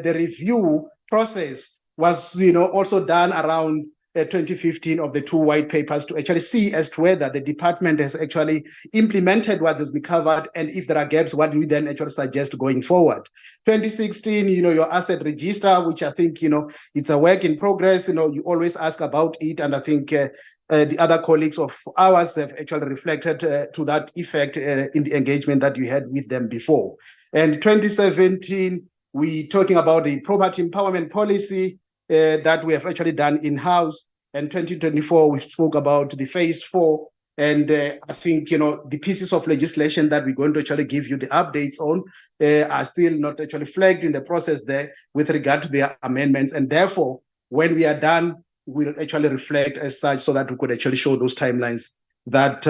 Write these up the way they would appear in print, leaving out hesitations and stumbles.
the review process was, also done around 2015 of the 2 white papers to actually see as to whether the department has actually implemented what has been covered, and if there are gaps, what do we then actually suggest going forward. 2016, your asset register, which I think, it's a work in progress. You always ask about it, and I think the other colleagues of ours have actually reflected to that effect in the engagement that you had with them before. And 2017, we're talking about the property empowerment policy that we have actually done in-house. And 2024, we spoke about the phase 4. And I think, the pieces of legislation that we're going to actually give you the updates on are still not actually flagged in the process there with regard to their amendments. And therefore, when we are done, we'll actually reflect as such so that we could actually show those timelines that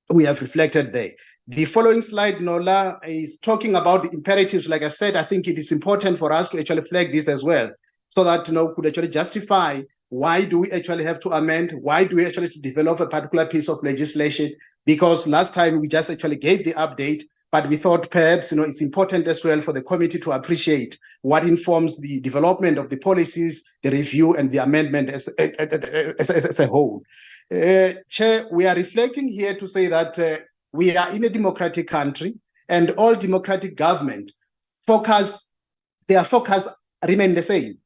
we have reflected there. The following slide, Nola, is talking about the imperatives. Like I said, I think it is important for us to actually flag this as well, so that could actually justify why do we actually have to amend, why do we actually to develop a particular piece of legislation, because last time we just actually gave the update, but we thought perhaps it's important as well for the committee to appreciate what informs the development of the policies, the review, and the amendment as a whole. Chair, we are reflecting here to say that we are in a democratic country, and all democratic government their focus remain the same.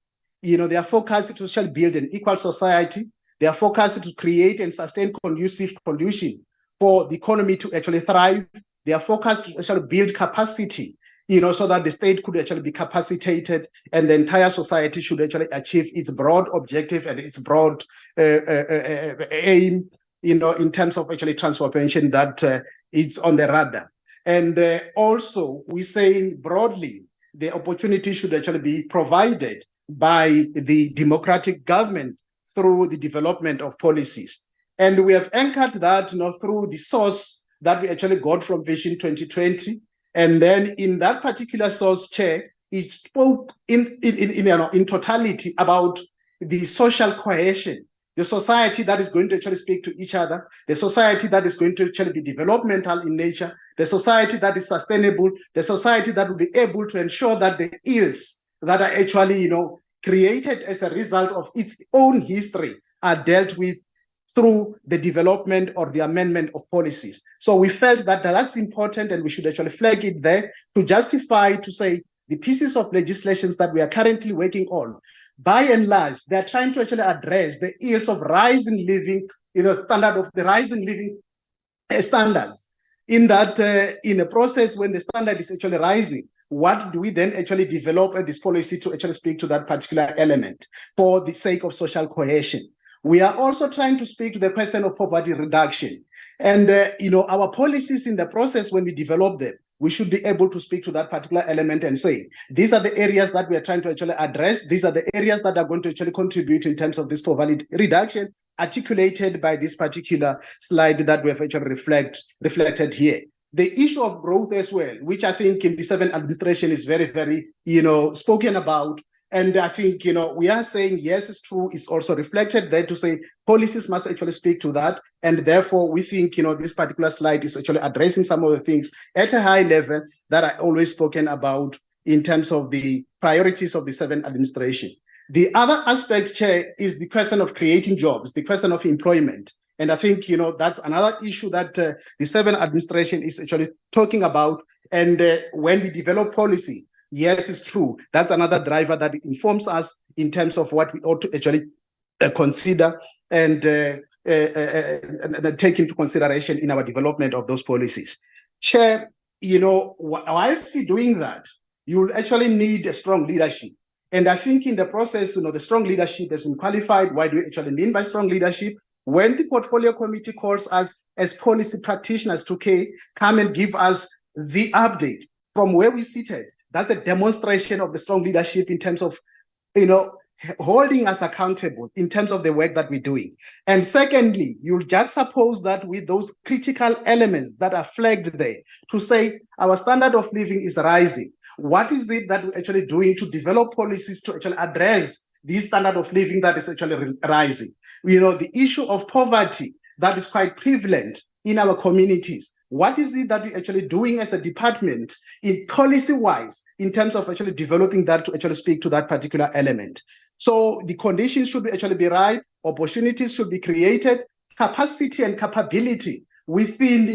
Their focus is to shall build an equal society. Their focus is to create and sustain conducive conditions for the economy to actually thrive. Their focus to actually build capacity, so that the state could actually be capacitated, and the entire society should actually achieve its broad objective and its broad aim, in terms of actually transformation that it's on the radar. And also, we're saying broadly, the opportunity should actually be provided by the democratic government through the development of policies. And we have anchored that through the source that we actually got from Vision 2020. And then in that particular source, Chair, it spoke in totality about the social cohesion, the society that is going to actually speak to each other, the society that is going to actually be developmental in nature, the society that is sustainable, the society that will be able to ensure that the ills that are actually, created as a result of its own history are dealt with through the development or the amendment of policies. So we felt that that's important, and we should actually flag it there to justify, to say the pieces of legislations that we are currently working on, by and large, they're trying to actually address the ills of rising living, standard of the rising living standards. In that, in a process when the standard is actually rising, what do we then actually develop this policy to actually speak to that particular element for the sake of social cohesion? We are also trying to speak to the question of poverty reduction. And, our policies in the process, when we develop them, we should be able to speak to that particular element and say, these are the areas that we are trying to actually address. These are the areas that are going to actually contribute in terms of this poverty reduction, articulated by this particular slide that we have actually reflected here. The issue of growth as well, which I think in the 7th administration is very, very, spoken about. And I think, we are saying, yes, it's true. It's also reflected there to say policies must actually speak to that. And therefore, we think, this particular slide is actually addressing some of the things at a high level that I always spoken about in terms of the priorities of the 7th administration. The other aspect, Chair, is the question of creating jobs, the question of employment. And I think, that's another issue that the 7th administration is actually talking about. And when we develop policy, yes, it's true. That's another driver that informs us in terms of what we ought to actually consider and take into consideration in our development of those policies. Chair, whilst doing that, you'll actually need a strong leadership. And I think in the process, the strong leadership has been qualified. What do we actually mean by strong leadership? When the portfolio committee calls us as policy practitioners to come and give us the update from where we seated, that's a demonstration of the strong leadership in terms of, holding us accountable in terms of the work that we're doing. And secondly, you'll juxtapose that with those critical elements that are flagged there to say our standard of living is rising. What is it that we're actually doing to develop policies to actually address this standard of living that is actually rising? The issue of poverty that is quite prevalent in our communities. what is it that we're actually doing as a department in policy-wise in terms of actually developing that to actually speak to that particular element. So the conditions should actually be right, opportunities should be created, capacity and capability within,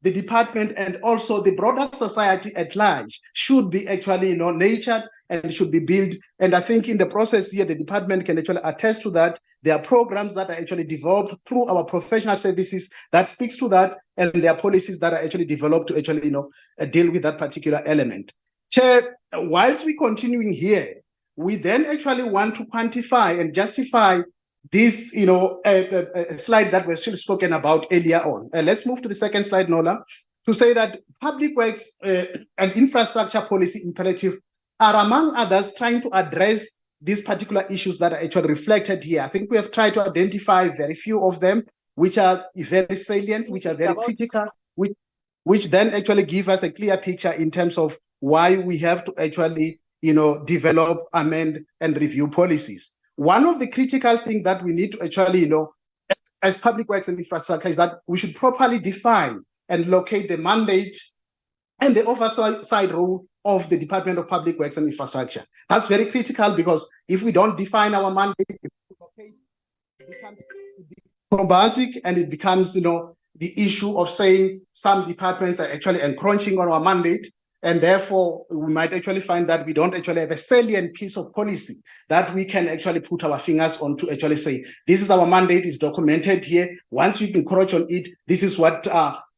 the department and also the broader society at large should be actually, nurtured and should be built. And I think in the process here, the department can actually attest to that. There are programs that are actually developed through our professional services that speaks to that, and there are policies that are actually developed to actually, deal with that particular element. Chair, whilst we're continuing here, we then actually want to quantify and justify this, a slide that was still spoken about earlier on. Let's move to the second slide, Nola, to say that public works and infrastructure policy imperative are, among others, trying to address these particular issues that are actually reflected here. I think we have tried to identify very few of them, which are very salient, which are very critical, which then actually give us a clear picture in terms of why we have to actually, develop, amend, and review policies. One of the critical things that we need to actually, as public works and infrastructure is that we should properly define and locate the mandate and the oversight role of the Department of Public Works and Infrastructure. That's very critical because if we don't define our mandate, it becomes problematic and it becomes, the issue of saying some departments are actually encroaching on our mandate. And therefore, we might actually find that we don't actually have a salient piece of policy that we can actually put our fingers on to actually say, this is our mandate, is documented here. Once you encroach on it, this is what,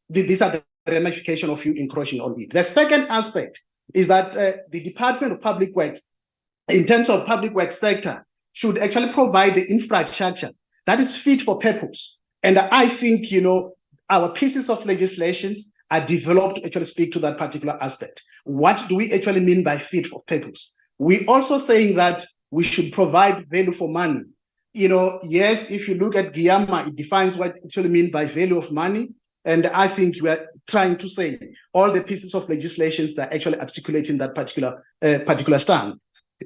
these are the ramifications of you encroaching on it. The second aspect is that the Department of Public Works, in terms of public works sector, should actually provide the infrastructure that is fit for purpose. And I think, our pieces of legislations are developed to actually speak to that particular aspect. What do we actually mean by fit for purpose? We also saying that we should provide value for money. Yes, if you look at Guiama, it defines what it actually means by value of money. And I think we are trying to say all the pieces of legislations that are actually articulating that particular stand.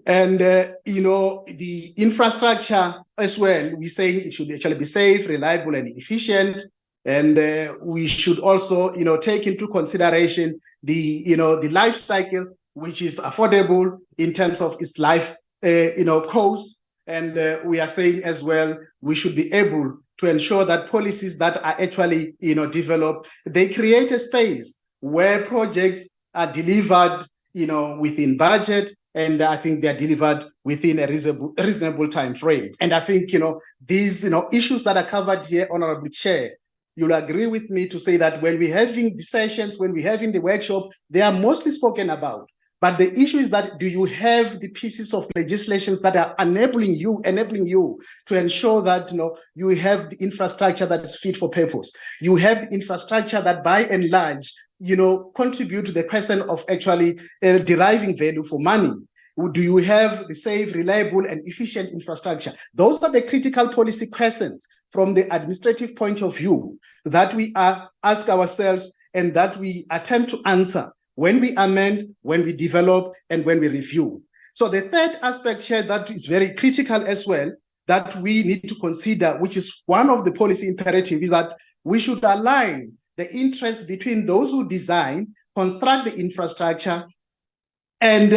And, the infrastructure as well, we say it should actually be safe, reliable, and efficient. And we should also, take into consideration the life cycle, which is affordable in terms of its life, cost. And we are saying as well, we should be able to ensure that policies that are actually, developed, they create a space where projects are delivered, within budget. And I think they're delivered within a reasonable time frame. And I think, these, issues that are covered here, Honorable Chair, you'll agree with me to say that when we're having the sessions, when we're having the workshop, they are mostly spoken about. But the issue is that, do you have the pieces of legislations that are enabling you to ensure that, you have the infrastructure that is fit for purpose? You have the infrastructure that by and large, contribute to the question of actually deriving value for money. Do you have the safe, reliable, and efficient infrastructure? Those are the critical policy questions from the administrative point of view that we ask ourselves and that we attempt to answer when we amend, when we develop, and when we review. So the third aspect here that is very critical as well, that we need to consider, which is one of the policy imperatives, is that we should align the interest between those who design, construct the infrastructure, and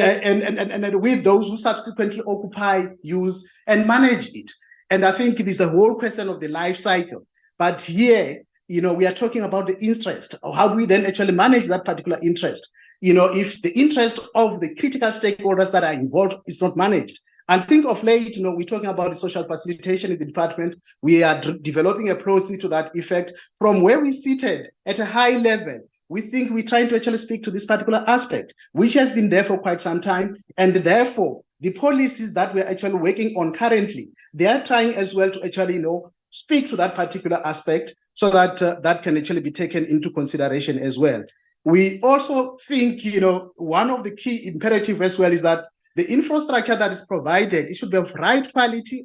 with those who subsequently occupy, use, and manage it. And I think it is a whole question of the life cycle. But here, we are talking about the interest, or how do we then actually manage that particular interest? If the interest of the critical stakeholders that are involved is not managed. And think of late, we're talking about the social facilitation in the department. We are developing a process to that effect. From where we seated at a high level, we think we're trying to actually speak to this particular aspect, which has been there for quite some time. And therefore, the policies that we're actually working on currently, they are trying as well to actually, speak to that particular aspect so that that can actually be taken into consideration as well. We also think, one of the key imperatives as well is that the infrastructure that is provided, it should be of right quality,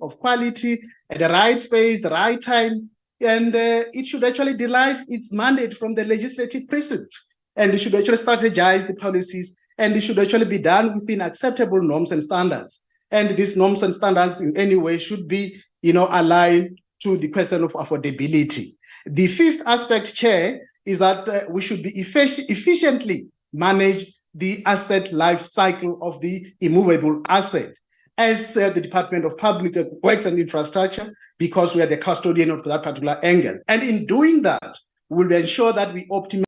at the right space, the right time, and it should actually derive its mandate from the legislative precinct. And it should actually strategize the policies, and it should actually be done within acceptable norms and standards. And these norms and standards in any way should be, aligned to the question of affordability. The fifth aspect, Chair, is that we should be efficiently manage the asset life cycle of the immovable asset as the Department of Public Works and Infrastructure, because we are the custodian of that particular angle. And in doing that, we will ensure that we optimize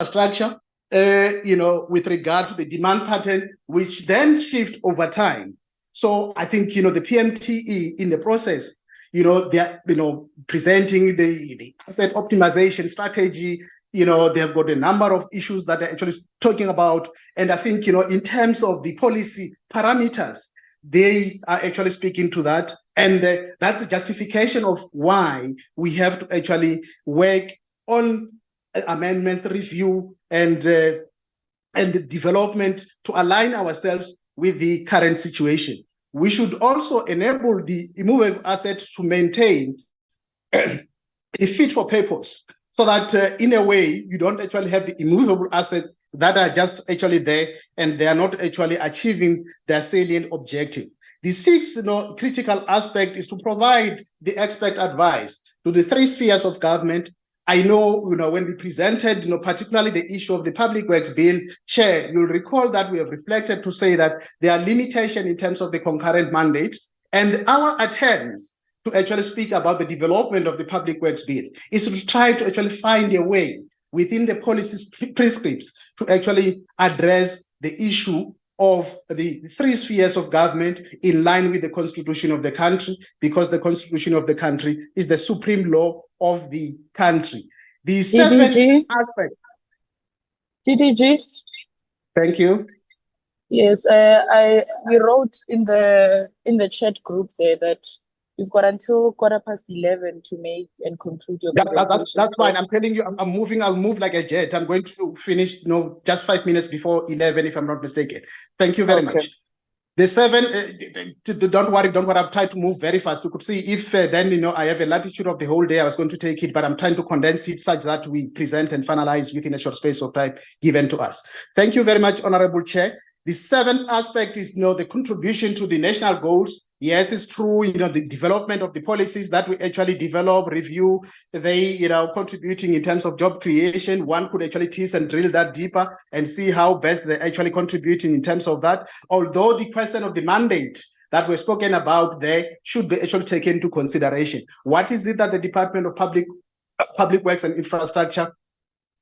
infrastructure, with regard to the demand pattern, which then shift over time. So I think, the PMTE in the process, they are, presenting the asset optimization strategy. They have got a number of issues that they're actually talking about. And I think, in terms of the policy parameters, they are actually speaking to that. And that's the justification of why we have to actually work on amendments, review, and the development to align ourselves with the current situation. We should also enable the immovable assets to maintain a fit for purpose, so that in a way you don't actually have the immovable assets that are just actually there and they are not actually achieving their salient objective. The sixth critical aspect is to provide the expert advice to the three spheres of government. I know, when we presented, particularly the issue of the Public Works Bill, Chair, you'll recall that we have reflected to say that there are limitations in terms of the concurrent mandate, and our attempts to actually speak about the development of the Public Works Bill is to try to actually find a way within the policy prescripts to actually address the issue of the three spheres of government in line with the Constitution of the country, because the Constitution of the country is the supreme law of the country. The seventh aspect. DDG. Thank you. Yes, we wrote in the chat group there that you've got until 11:15 to make and conclude your presentation. That's fine. I'm telling you, I'll move like a jet. I'm going to finish, just 5 minutes before 11, if I'm not mistaken. Thank you very much. The seven, don't worry, I'm trying to move very fast. You could see if then, I have a latitude of the whole day, I was going to take it, but I'm trying to condense it such that we present and finalize within a short space of time given to us. Thank you very much, Honorable Chair. The seventh aspect is, the contribution to the national goals. Yes, it's true, the development of the policies that we actually develop, review, they, contributing in terms of job creation. One could actually tease and drill that deeper and see how best they're actually contributing in terms of that. Although the question of the mandate that we're spoken about there should be actually taken into consideration. What is it that the Department of Public Works and Infrastructure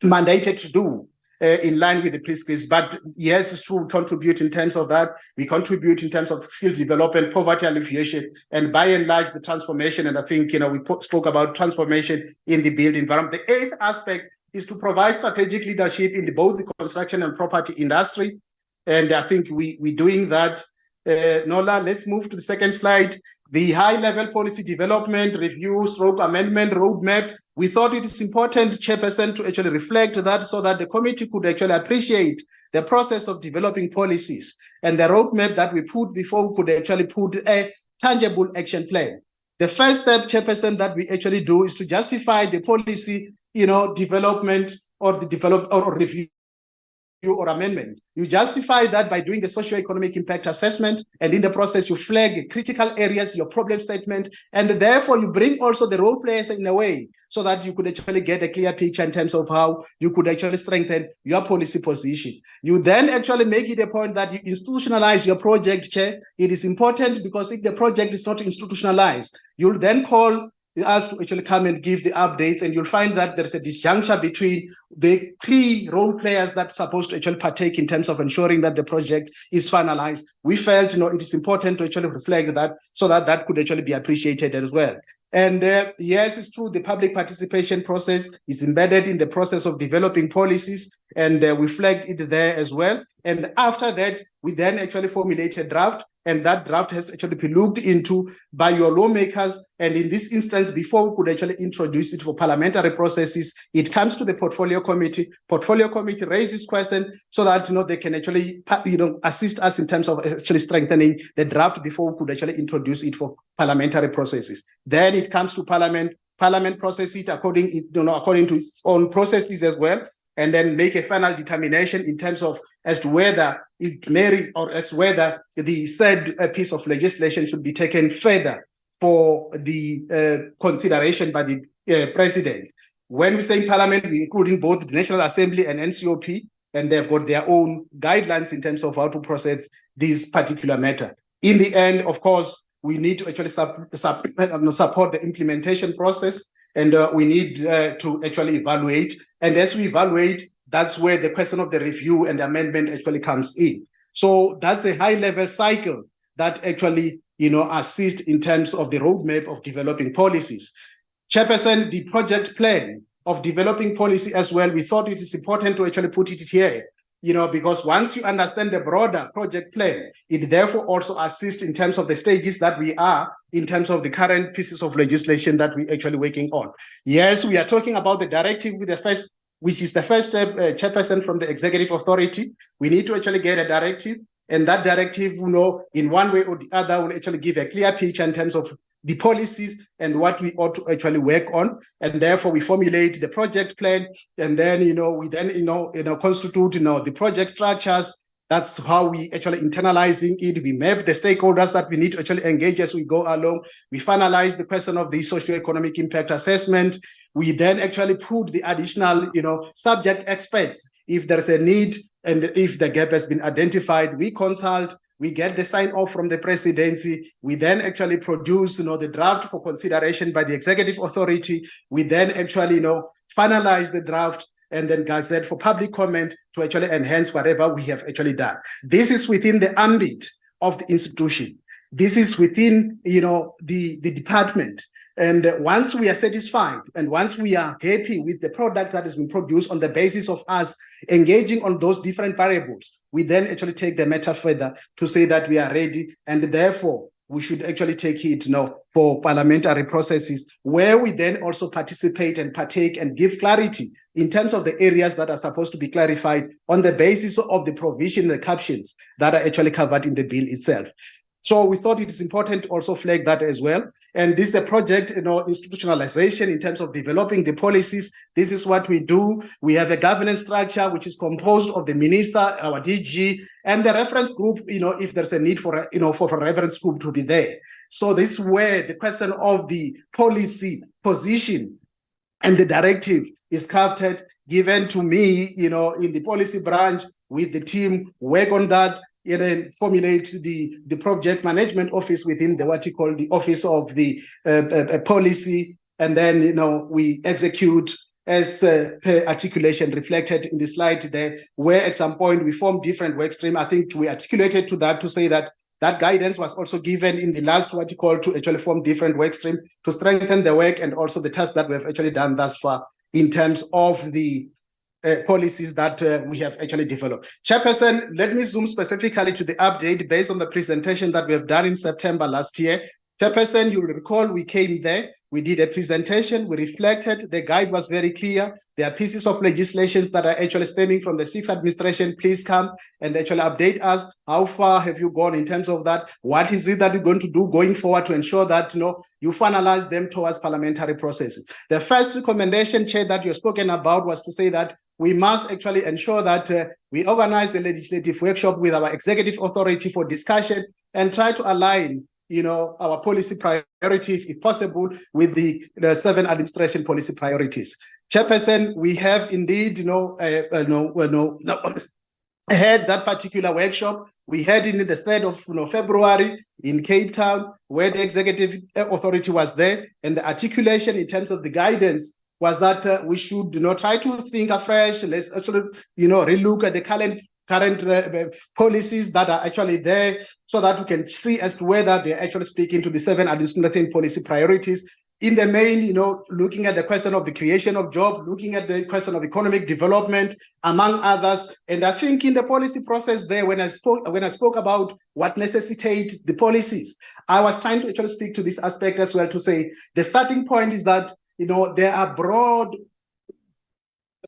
mandated to do? In line with the prescripts, but yes, it's true, we contribute in terms of that. We contribute in terms of skill development, poverty alleviation, and by and large, the transformation. And I think, we spoke about transformation in the built environment. The eighth aspect is to provide strategic leadership in both the construction and property industry. And I think we're doing that. Nola, let's move to the second slide. The high-level policy development, review, stroke amendment, roadmap. We thought it is important, Chairperson, to actually reflect that so that the committee could actually appreciate the process of developing policies and the roadmap that we put before we could actually put a tangible action plan. The first step, Chairperson, that we actually do is to justify the policy, development or the review or amendment. You justify that by doing the socio-economic impact assessment, and in the process you flag critical areas, your problem statement, and therefore you bring also the role players in a way so that you could actually get a clear picture in terms of how you could actually strengthen your policy position. You then actually make it a point that you institutionalize your project, Chair. It is important because if the project is not institutionalized, you'll then call us to actually come and give the updates, and you'll find that there's a disjuncture between the key role players that's supposed to actually partake in terms of ensuring that the project is finalized. We felt, it is important to actually reflect that so that that could actually be appreciated as well. And yes, it's true, the public participation process is embedded in the process of developing policies, and we flagged it there as well. And after that, we then actually formulate a draft, and that draft has actually been looked into by your lawmakers. And in this instance, before we could actually introduce it for parliamentary processes, it comes to the portfolio committee. Portfolio committee raises questions so that they can actually assist us in terms of actually strengthening the draft before we could actually introduce it for parliamentary processes. Then it comes to parliament. Parliament processes it according to its own processes as well, and then make a final determination in terms of as to whether it may or as whether the said piece of legislation should be taken further for the consideration by the president. When we say in Parliament, we're including both the National Assembly and NCOP, and they've got their own guidelines in terms of how to process this particular matter. In the end, of course, we need to actually support the implementation process, and we need to actually evaluate. And as we evaluate, that's where the question of the review and amendment actually comes in. So that's a high-level cycle that actually, assist in terms of the roadmap of developing policies. Chairperson, the project plan of developing policy as well, we thought it is important to actually put it here, because once you understand the broader project plan, it therefore also assists in terms of the stages that we are, in terms of the current pieces of legislation that we're actually working on. Yes, we are talking about the directive which is the first step, Chairperson, from the executive authority. We need to actually get a directive, and that directive, in one way or the other, will actually give a clear picture in terms of the policies and what we ought to actually work on. And therefore we formulate the project plan, and then we then constitute the project structures. That's how we actually internalizing it. We map the stakeholders that we need to actually engage as we go along. We finalize the question of the socio-economic impact assessment. We then actually put the additional subject experts if there's a need, and if the gap has been identified, we consult. We get the sign-off from the presidency. We then actually produce, the draft for consideration by the executive authority. We then actually, finalize the draft and then gazette for public comment to actually enhance whatever we have actually done. This is within the ambit of the institution. This is within, the department. And once we are satisfied and once we are happy with the product that has been produced on the basis of us engaging on those different variables, we then actually take the matter further to say that we are ready, and therefore we should actually take it for parliamentary processes, where we then also participate and partake and give clarity in terms of the areas that are supposed to be clarified on the basis of the provision, the captions that are actually covered in the bill itself. So we thought it is important to also flag that as well. And this is a project, institutionalization in terms of developing the policies. This is what we do. We have a governance structure which is composed of the minister, our DG, and the reference group, if there's a need for a reference group to be there. So this is where the question of the policy position and the directive is crafted, given to me, in the policy branch with the team, work on that, and then formulate the project management office within the what you call the office of the policy, and then we execute as per articulation reflected in the slide there, where at some point we form different work stream. I think we articulated to that to say that that guidance was also given in the last what you call to actually form different work stream to strengthen the work and also the tasks that we have actually done thus far in terms of the policies that we have actually developed. Chairperson, let me zoom specifically to the update based on the presentation that we have done in September last year. Chairperson, you will recall we came there, we did a presentation, we reflected, the guide was very clear. There are pieces of legislations that are actually stemming from the 6th administration. Please come and actually update us. How far have you gone in terms of that? What is it that you're going to do going forward to ensure that you finalize them towards parliamentary processes? The first recommendation, Chair, that you've spoken about was to say that we must actually ensure that we organize a legislative workshop with our executive authority for discussion and try to align our policy priority, if possible, with the 7 administration policy priorities. Chairperson, we have indeed, had that particular workshop. We had it in the 3rd of February in Cape Town, where the executive authority was there, and the articulation in terms of the guidance was that we should try to think afresh. Let's actually relook at the current policies that are actually there, so that we can see as to whether they're actually speaking to the 7 administrative policy priorities. In the main, looking at the question of the creation of jobs, looking at the question of economic development, among others. And I think in the policy process there, when I spoke about what necessitates the policies, I was trying to actually speak to this aspect as well, to say the starting point is that there are broad,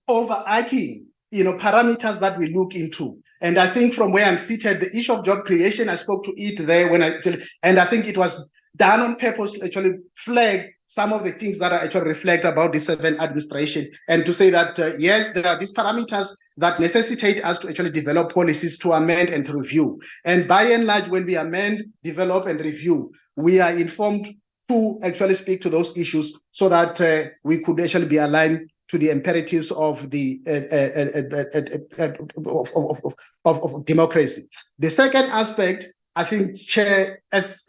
overarching parameters that we look into. And I think from where I'm seated, the issue of job creation, I spoke to it there and I think it was done on purpose to actually flag some of the things that are actually reflect about the 7 administration, and to say that, yes, there are these parameters that necessitate us to actually develop policies to amend and to review. And by and large, when we amend, develop, and review, we are informed to actually speak to those issues so that we could actually be aligned to the imperatives of the of democracy. The second aspect, I think, Chair, as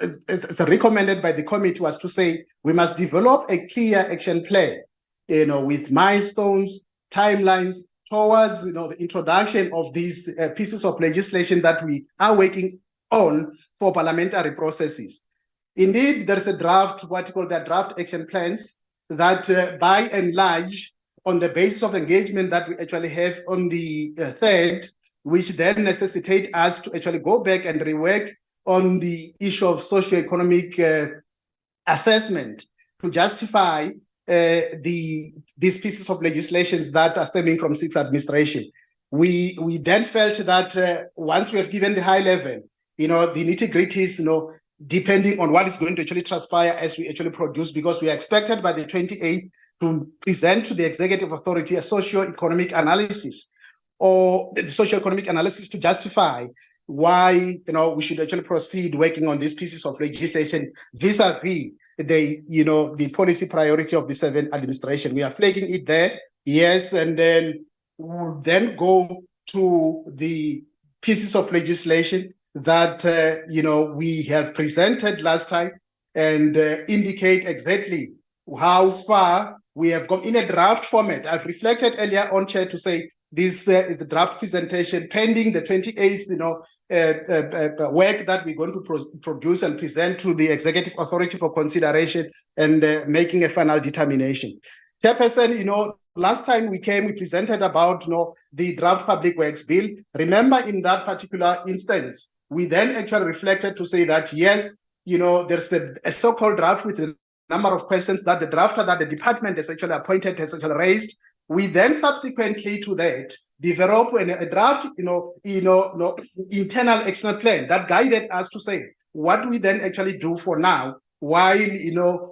recommended by the committee, was to say we must develop a clear action plan, with milestones, timelines towards, the introduction of these pieces of legislation that we are working on for parliamentary processes. Indeed, there's a draft, what you call the draft action plans, that by and large, on the basis of engagement that we actually have on the 3rd, which then necessitate us to actually go back and rework on the issue of socioeconomic assessment to justify these pieces of legislations that are stemming from 6th administration. We then felt that once we have given the high level, the nitty-gritties, depending on what is going to actually transpire as we actually produce, because we are expected by the 28th to present to the executive authority a socio-economic analysis, or the socio-economic analysis to justify why we should actually proceed working on these pieces of legislation vis-a-vis the policy priority of the 7th administration. We are flagging it there, yes, and then we'll then go to the pieces of legislation that we have presented last time and indicate exactly how far we have gone in a draft format. I've reflected earlier on, Chair, to say this is the draft presentation pending the 28th, work that we're going to produce and present to the executive authority for consideration and making a final determination. Chairperson, last time we came, we presented about the draft public works bill. Remember, in that particular instance, we then actually reflected to say that yes, there's a so-called draft with a number of questions that the drafter that the department has actually appointed has actually raised. We then subsequently to that develop a draft, internal action plan that guided us to say what we then actually do for now, while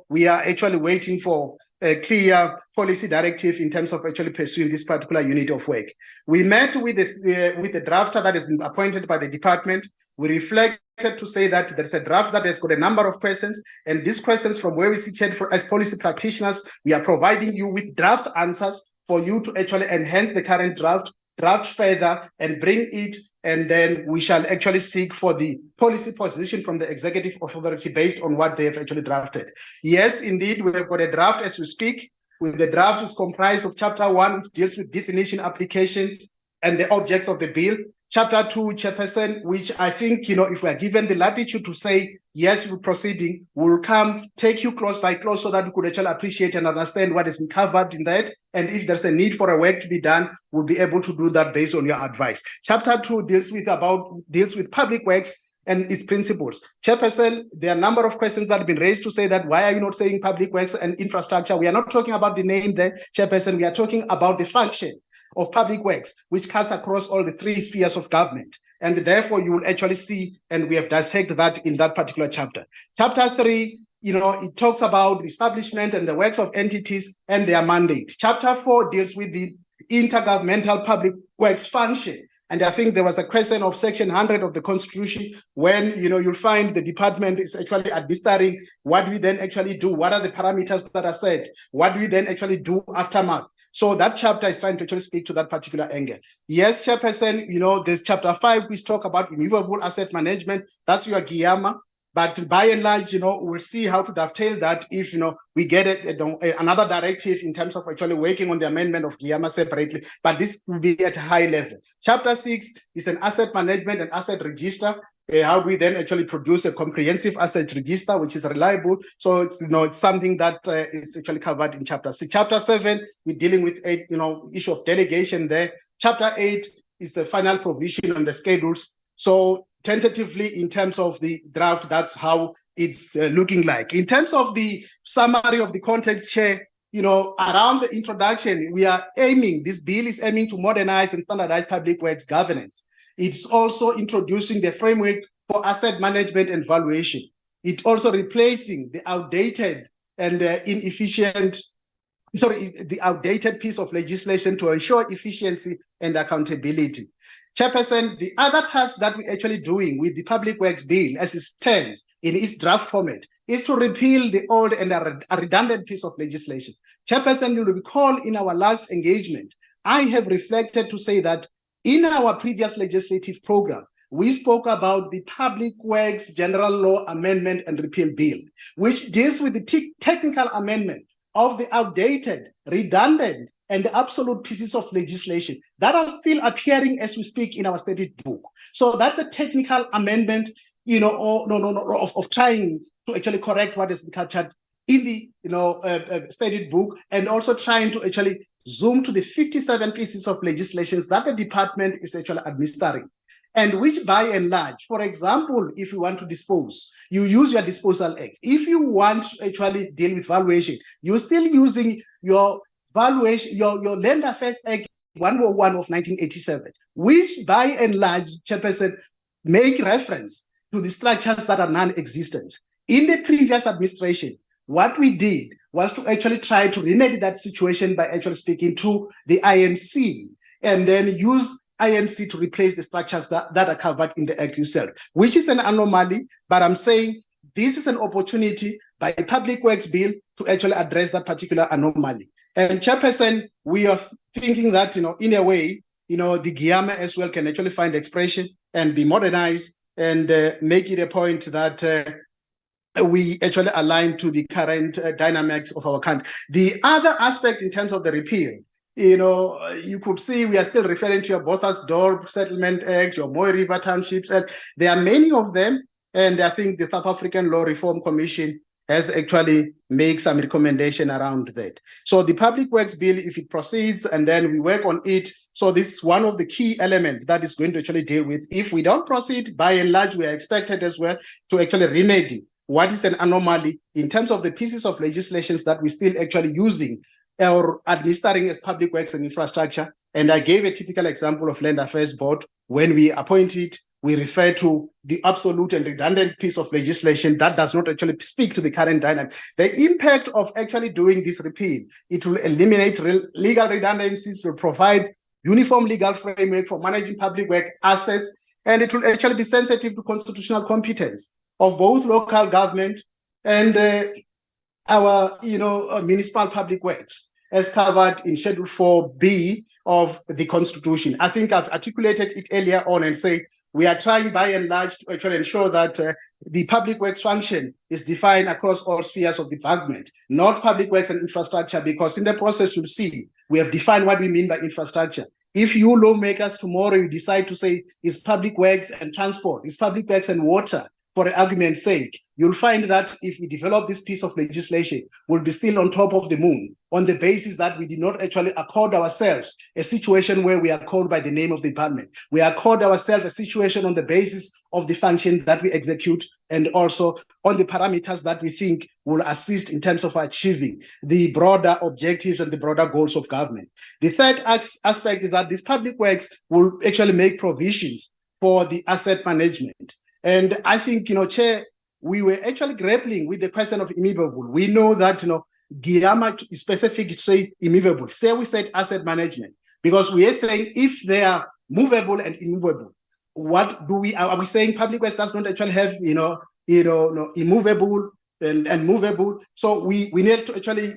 we are actually waiting for a clear policy directive in terms of actually pursuing this particular unit of work. We met with the drafter that has been appointed by the department. We reflected to say that there's a draft that has got a number of questions, and these questions, from where we sit as policy practitioners, we are providing you with draft answers for you to actually enhance the current draft further and bring it, and then we shall actually seek for the policy position from the executive authority based on what they have actually drafted. Yes, indeed, we have got a draft as we speak. The draft is comprised of Chapter 1, which deals with definition applications and the objects of the bill. Chapter 2, Chairperson, which I think, if we are given the latitude to say, yes, we're proceeding, we'll take you clause by clause so that we could actually appreciate and understand what has been covered in that. And if there's a need for a work to be done, we'll be able to do that based on your advice. Chapter 2 deals with public works and its principles. Chairperson, there are a number of questions that have been raised to say that why are you not saying public works and infrastructure? We are not talking about the name there, Chairperson. We are talking about the function of public works, which cuts across all the 3 spheres of government. And therefore, you will actually see, and we have dissected that in that particular chapter. Chapter 3, it talks about the establishment and the works of entities and their mandate. Chapter 4 deals with the intergovernmental public works function. And I think there was a question of Section 100 of the Constitution when, you'll find the department is actually administering what we then actually do. What are the parameters that are set? What do we then actually do aftermath? So that chapter is trying to actually speak to that particular angle. Yes, Chairperson, there's Chapter 5, which talk about renewable asset management. That's your GIAMA. But by and large, we'll see how to dovetail that if, we get another directive in terms of actually working on the amendment of GIAMA separately. But this will be at a high level. Chapter 6 is an asset management and asset register. How do we then actually produce a comprehensive asset register, which is reliable? So it's something that is actually covered in Chapter 6. Chapter 7, we're dealing with issue of delegation there. Chapter 8 is the final provision on the schedules. So tentatively, in terms of the draft, that's how it's looking like. In terms of the summary of the context, Chair, around the introduction, this bill is aiming to modernize and standardize public works governance. It's also introducing the framework for asset management and valuation. It's also replacing the outdated and inefficient the outdated piece of legislation to ensure efficiency and accountability. Chairperson, the other task that we're actually doing with the Public Works Bill as it stands in its draft format is to repeal the old and a redundant piece of legislation. Chairperson, you'll recall in our last engagement, I have reflected to say that in our previous legislative program, we spoke about the Public Works General Law Amendment and Repeal Bill, which deals with the technical amendment of the outdated, redundant, and absolute pieces of legislation that are still appearing as we speak in our statute book. So that's a technical amendment, of trying to actually correct what has been captured in the statute book, and also trying to actually zoom to the 57 pieces of legislations that the department is actually administering, and which by and large, for example, if you want to dispose, you use your Disposal Act. If you want to actually deal with valuation, you're still using your valuation, your Land Affairs Act 101 of 1987, which by and large, Chairperson, make reference to the structures that are non-existent. In the previous administration, what we did was to actually try to remedy that situation by actually speaking to the IMC and then use IMC to replace the structures that are covered in the Act itself, which is an anomaly, but I'm saying this is an opportunity by a Public Works Bill to actually address that particular anomaly. And Chairperson, we are thinking that, in a way, the GIAMA as well can actually find expression and be modernized and make it a point that we actually align to the current dynamics of our country. The other aspect in terms of the repeal, you could see we are still referring to your Bothas-Dor Settlement Act, your Moy River Townships Act. There are many of them, and I think the South African Law Reform Commission has actually made some recommendation around that. So the Public Works Bill, if it proceeds and then we work on it, so this is one of the key elements that is going to actually deal with. If we don't proceed, by and large, we are expected as well to actually remedy what is an anomaly in terms of the pieces of legislations that we're still actually using or administering as public works and infrastructure. And I gave a typical example of Land Affairs Board. When we appoint it, we refer to the absolute and redundant piece of legislation that does not actually speak to the current dynamic. The impact of actually doing this repeal, it will eliminate legal redundancies, will provide uniform legal framework for managing public work assets, and it will actually be sensitive to constitutional competence of both local government and our municipal public works, as covered in Schedule 4B of the Constitution. I think I've articulated it earlier on and say we are trying by and large to actually ensure that the public works function is defined across all spheres of the government, not public works and infrastructure, because in the process you'll see we have defined what we mean by infrastructure. If you lawmakers tomorrow you decide to say it's public works and transport, it's public works and water, for argument's sake, you'll find that if we develop this piece of legislation, we'll be still on top of the moon on the basis that we did not actually accord ourselves a situation where we are called by the name of the department. We accord ourselves a situation on the basis of the function that we execute and also on the parameters that we think will assist in terms of achieving the broader objectives and the broader goals of government. The third aspect is that this public works will actually make provisions for the asset management. And I think, Chair, we were actually grappling with the question of immovable. We know that, GIAMA is specific to say immovable. Say we said asset management, because we are saying if they are movable and immovable, what do we, are we saying public works does not actually have, immovable and movable? So we need to actually,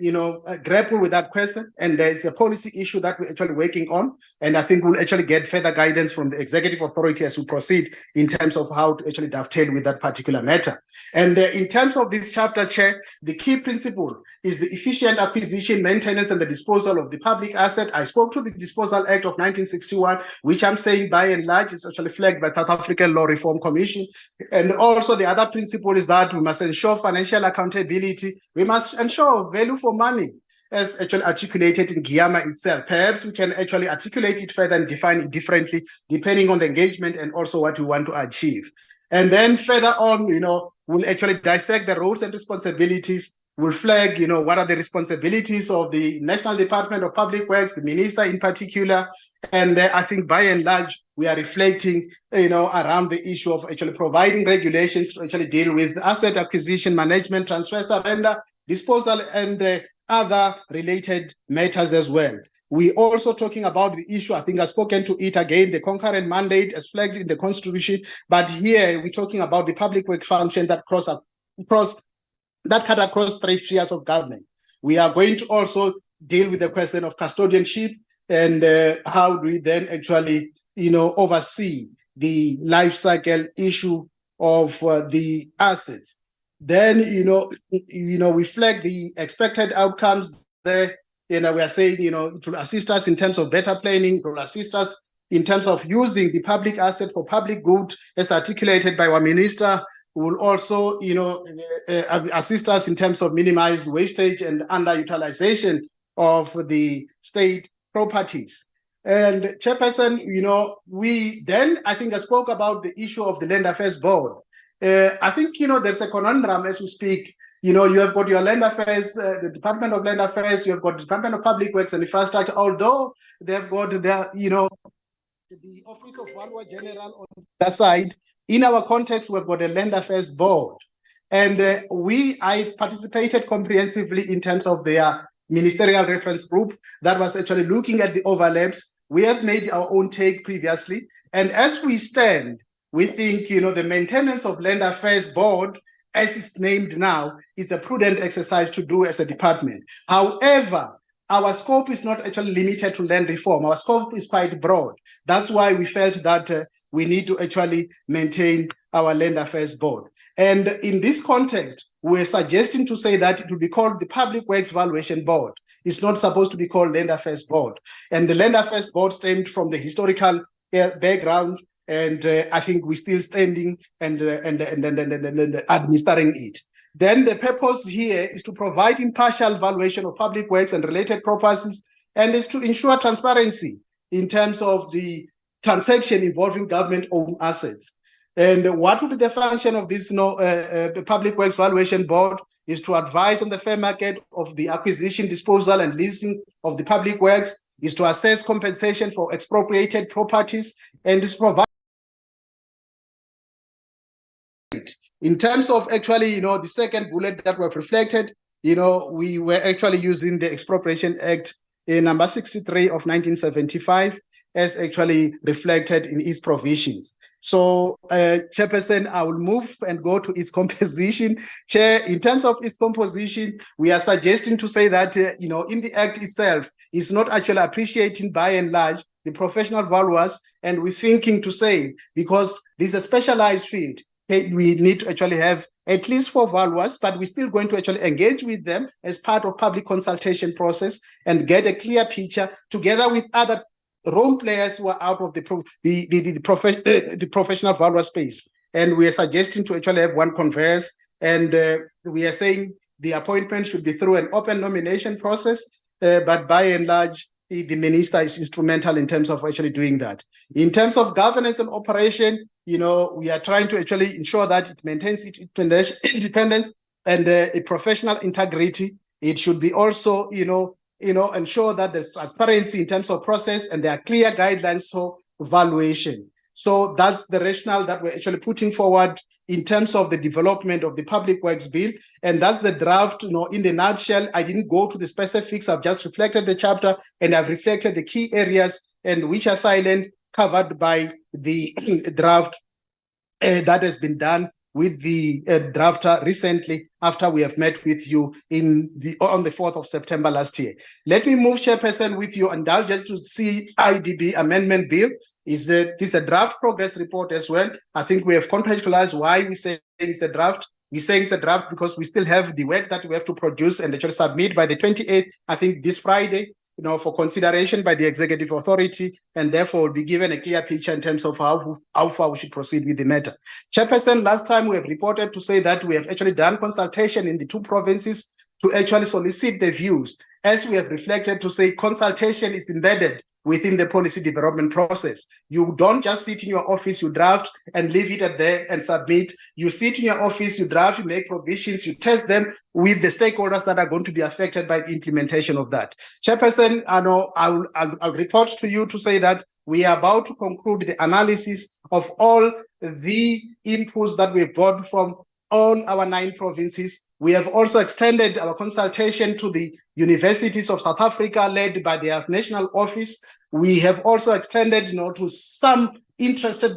grapple with that question. And there's a policy issue that we're actually working on. And I think we'll actually get further guidance from the executive authority as we proceed in terms of how to actually dovetail with that particular matter. And in terms of this chapter, Chair, the key principle is the efficient acquisition, maintenance, and the disposal of the public asset. I spoke to the Disposal Act of 1961, which I'm saying by and large is actually flagged by South African Law Reform Commission. And also the other principle is that we must ensure financial accountability. We must ensure value for money, as actually articulated in GIAMA itself. Perhaps we can actually articulate it further and define it differently, depending on the engagement and also what we want to achieve. And then further on, we'll actually dissect the roles and responsibilities. We'll flag, what are the responsibilities of the National Department of Public Works, the minister in particular. And I think by and large, we are reflecting, around the issue of actually providing regulations to actually deal with asset acquisition, management, transfer, surrender, disposal, and other related matters as well. We also talking about the issue, I think I've spoken to it again, the concurrent mandate as flagged in the Constitution, but here we're talking about the public work function that cut across 3 spheres of government. We are going to also deal with the question of custodianship and how do we then actually, oversee the life cycle issue of the assets. Then, we flag the expected outcomes there. We are saying, it will assist us in terms of better planning, it will assist us in terms of using the public asset for public good, as articulated by our minister, will also, assist us in terms of minimize wastage and underutilization of the state properties. And Chairperson, I think I spoke about the issue of the Land Affairs Board. I think, there's a conundrum as we speak. You have got your Land Affairs, the Department of Land Affairs, you have got the Department of Public Works and Infrastructure, although they've got their, the Office of Valuer General on that side. In our context, we've got a Land Affairs Board. And I participated comprehensively in terms of their ministerial reference group that was actually looking at the overlaps. We have made our own take previously. And as we stand, we think, the maintenance of Land Affairs Board, as it's named now, is a prudent exercise to do as a department. However, our scope is not actually limited to land reform. Our scope is quite broad. That's why we felt that we need to actually maintain our Land Affairs Board. And in this context, we're suggesting to say that it will be called the Public Works Valuation Board. It's not supposed to be called Land Affairs Board. And the Land Affairs Board stemmed from the historical background, and I think we're still standing and administering it. Then the purpose here is to provide impartial valuation of public works and related properties, and is to ensure transparency in terms of the transaction involving government-owned assets. And what will be the function of this Public Works Valuation Board is to advise on the fair market of the acquisition, disposal, and leasing of the public works, is to assess compensation for expropriated properties, and is provide. In terms of actually, the second bullet that we've reflected, we were actually using the Expropriation Act number 63 of 1975 as actually reflected in its provisions. So, Chairperson, I will move and go to its composition. Chair, in terms of its composition, we are suggesting to say that, in the Act itself, it's not actually appreciating by and large the professional valuers, and we're thinking to say, because this is a specialized field, we need to actually have at least 4 valuers, but we're still going to actually engage with them as part of public consultation process and get a clear picture together with other role players who are out of the professional valuer space. And we are suggesting to actually have one converse, and we are saying the appointment should be through an open nomination process, but by and large, the minister is instrumental in terms of actually doing that. In terms of governance and operation, we are trying to actually ensure that it maintains its independence and a professional integrity. It should be also, ensure that there's transparency in terms of process and there are clear guidelines for valuation. So that's the rationale that we're actually putting forward in terms of the development of the Public Works Bill. And that's the draft, in the nutshell. I didn't go to the specifics. I've just reflected the chapter and I've reflected the key areas and which are silent, covered by the draft that has been done with the drafter recently after we have met with you on the 4th of September last year. Let me move, Chairperson, with you and just to CIDB amendment bill. This is a draft progress report as well. I think we have contextualized why we say it's a draft. We say it's a draft because we still have the work that we have to produce and actually submit by the 28th, I think this Friday, for consideration by the executive authority, and therefore will be given a clear picture in terms of how far we should proceed with the matter. Chairperson, last time we have reported to say that we have actually done consultation in the 2 provinces to actually solicit the views. As we have reflected to say consultation is embedded within the policy development process. You don't just sit in your office, you draft and leave it at there and submit. You sit in your office, you draft, you make provisions, you test them with the stakeholders that are going to be affected by the implementation of that. Chairperson, I'll report to you to say that we are about to conclude the analysis of all the inputs that we've got from all our 9 provinces. We have also extended our consultation to the universities of South Africa, led by their national office. We have also extended, to some interested,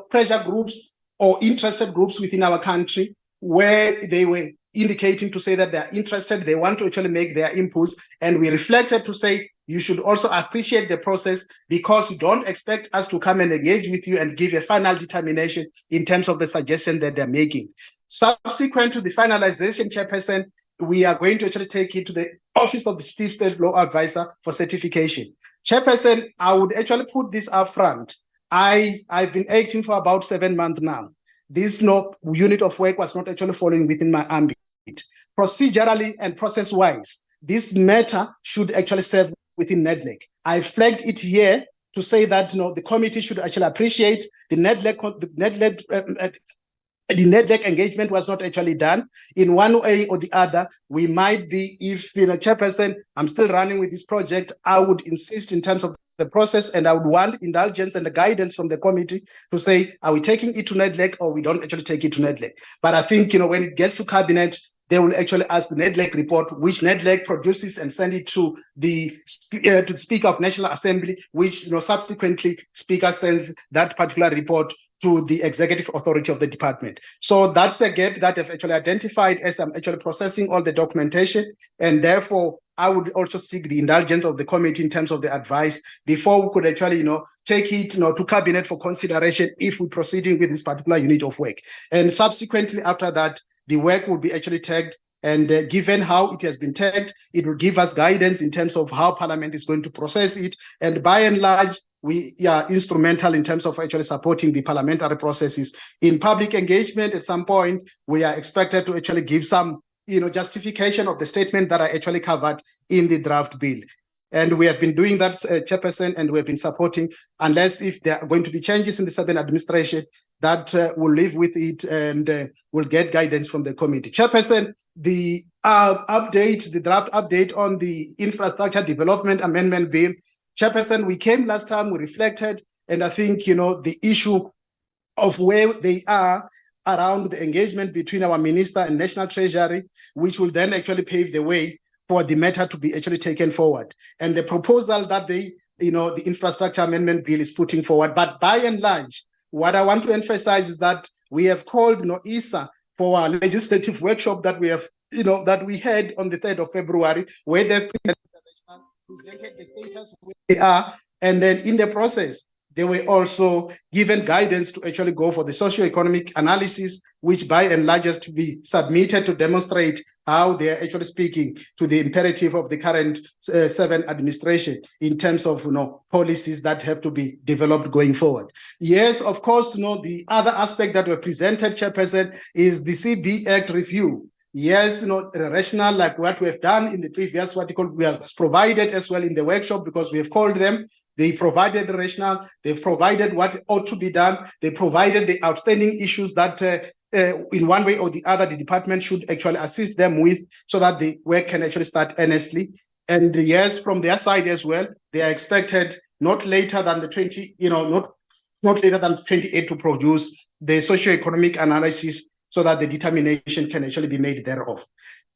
pressure groups or interested groups within our country, where they were indicating to say that they're interested, they want to actually make their inputs. And we reflected to say, you should also appreciate the process, because you don't expect us to come and engage with you and give a final determination in terms of the suggestion that they're making. Subsequent to the finalization, Chairperson, we are going to actually take it to the Office of the Chief State Law Advisor for certification. Chairperson, I would actually put this up front. I've been acting for about 7 months now. This unit of work was not actually falling within my ambit. Procedurally and process-wise, this matter should actually serve within NEDLEC. I flagged it here to say that the committee should actually appreciate the NEDLEC engagement was not actually done in one way or the other. We might be, if Chairperson, I'm still running with this project, I would insist in terms of the process, and I would want indulgence and the guidance from the committee to say, are we taking it to NEDLEC or we don't actually take it to NEDLEC? But I think, when it gets to cabinet, they will actually ask the NEDLEC report, which NEDLEC produces and send it to the Speaker of National Assembly, which subsequently Speaker sends that particular report to the executive authority of the department. So that's a gap that I've actually identified as I'm actually processing all the documentation, and therefore I would also seek the indulgence of the committee in terms of the advice before we could actually, take it, to cabinet for consideration if we're proceeding with this particular unit of work. And subsequently after that, the work will be actually tagged, and given how it has been tagged, it will give us guidance in terms of how Parliament is going to process it. And by and large, we are instrumental in terms of actually supporting the parliamentary processes. In public engagement, at some point, we are expected to actually give some justification of the statement that are actually covered in the draft bill. And we have been doing that, Chairperson, and we have been supporting, unless if there are going to be changes in the Southern administration, that will live with it and will get guidance from the committee. Chairperson, the draft update on the Infrastructure Development Amendment Bill, Chairperson, we came last time, we reflected, and I think, the issue of where they are around the engagement between our minister and National Treasury, which will then actually pave the way for the matter to be actually taken forward. And the proposal that the Infrastructure Amendment Bill is putting forward. But by and large, what I want to emphasize is that we have called ISA for our legislative workshop that we have, that we had on the 3rd of February, where they've presented the status where they are. And then in the process, they were also given guidance to actually go for the socioeconomic analysis, which by and large has to be submitted to demonstrate how they are actually speaking to the imperative of the current 7 administration in terms of policies that have to be developed going forward. Yes, of course, the other aspect that were presented, Chairperson, is the CB Act review. Yes, rational, like what we have done in the previous article, we have provided as well in the workshop, because we have called them. They provided the rationale, they've provided what ought to be done, they provided the outstanding issues that in one way or the other, the department should actually assist them with, so that the work can actually start earnestly. And yes, from their side as well, they are expected not later than the 28 to produce the socioeconomic analysis, so that the determination can actually be made thereof.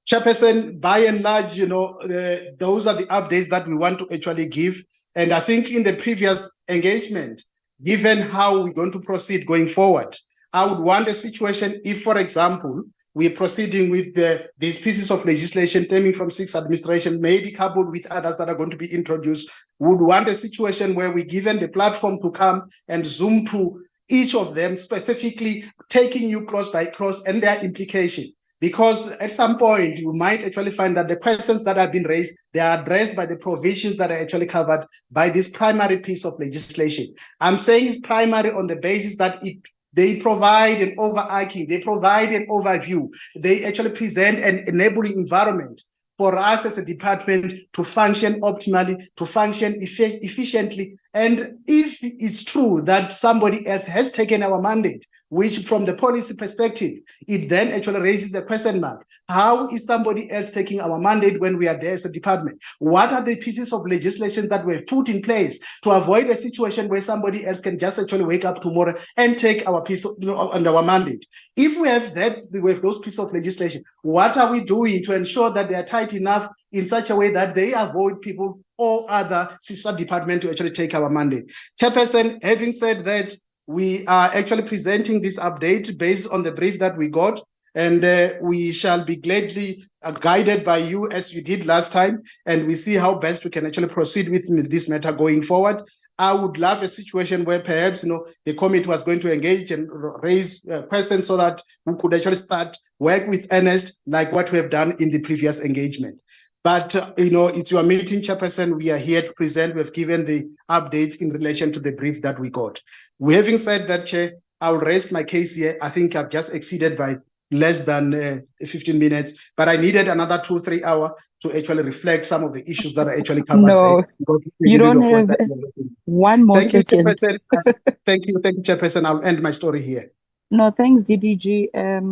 Chairperson, by and large, those are the updates that we want to actually give. And I think in the previous engagement, given how we're going to proceed going forward, I would want a situation if, for example, we're proceeding with these pieces of legislation stemming from 6 administration, maybe coupled with others that are going to be introduced, would want a situation where we're given the platform to come and zoom to each of them, specifically taking you clause by clause and their implication. Because at some point, you might actually find that the questions that have been raised, they are addressed by the provisions that are actually covered by this primary piece of legislation. I'm saying it's primary on the basis that they provide an overarching, they provide an overview, they actually present an enabling environment for us as a department to function optimally, to function efficiently And if it's true that somebody else has taken our mandate, which from the policy perspective, it then actually raises a question mark. How is somebody else taking our mandate when we are there as a department? What are the pieces of legislation that were put in place to avoid a situation where somebody else can just actually wake up tomorrow and take our piece of, under our mandate? If we have those pieces of legislation, what are we doing to ensure that they are tight enough in such a way that they avoid people or other sister department to actually take our mandate? Chairperson, having said that, we are actually presenting this update based on the brief that we got, and we shall be gladly guided by you as you did last time, and we see how best we can actually proceed with this matter going forward. I would love a situation where perhaps the committee was going to engage and raise questions so that we could actually start work with earnest like what we have done in the previous engagement. But it's your meeting, Chairperson. We are here to present. We have given the update in relation to the brief that we got. Having said that, Chair, I will rest my case here. I think I've just exceeded by less than 15 minutes, but I needed another 2-3 hours to actually reflect some of the issues that are actually covered. No, you don't have one more second. Thank you, Chairperson. Thank you, Chairperson. I'll end my story here. No, thanks, DDG,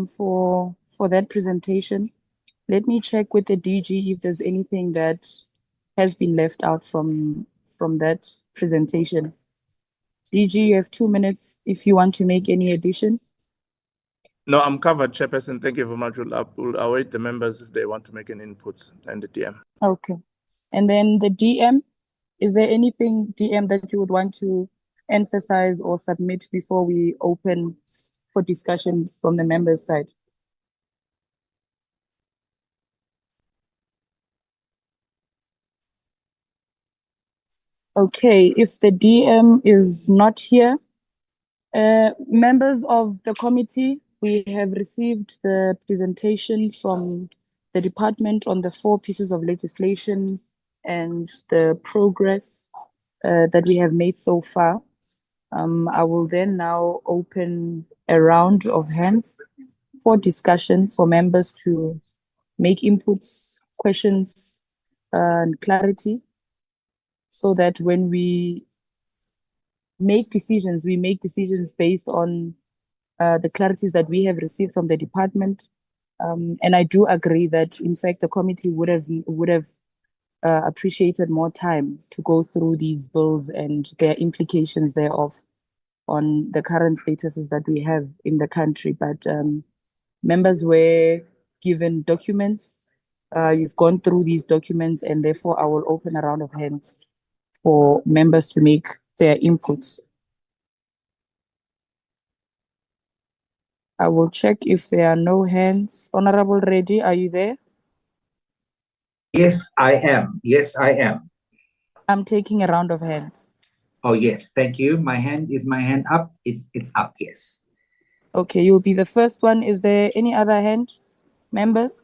for that presentation. Let me check with the DG if there's anything that has been left out from that presentation. DG, you have 2 minutes if you want to make any addition. No, I'm covered, Chairperson. Thank you very much. We'll await the members if they want to make an input and the DM. Okay. And then the DM, is there anything, DM, that you would want to emphasize or submit before we open for discussion from the members' side? Okay, if the DM is not here, members of the committee, we have received the presentation from the department on the 4 pieces of legislation and the progress that we have made so far. I will then now open a round of hands for discussion for members to make inputs, questions, and clarity, so that when we make decisions based on the clarities that we have received from the department. And I do agree that, in fact, the committee would have appreciated more time to go through these bills and their implications thereof on the current statuses that we have in the country. But members were given documents. You've gone through these documents, and therefore I will open a round of hands for members to make their inputs. I will check if there are no hands. Honorable Reddy, are you there? Yes, I am. Yes, I am. I'm taking a round of hands. Oh, yes. Thank you. My hand up? It's up, yes. Okay, you'll be the first one. Is there any other hand, members?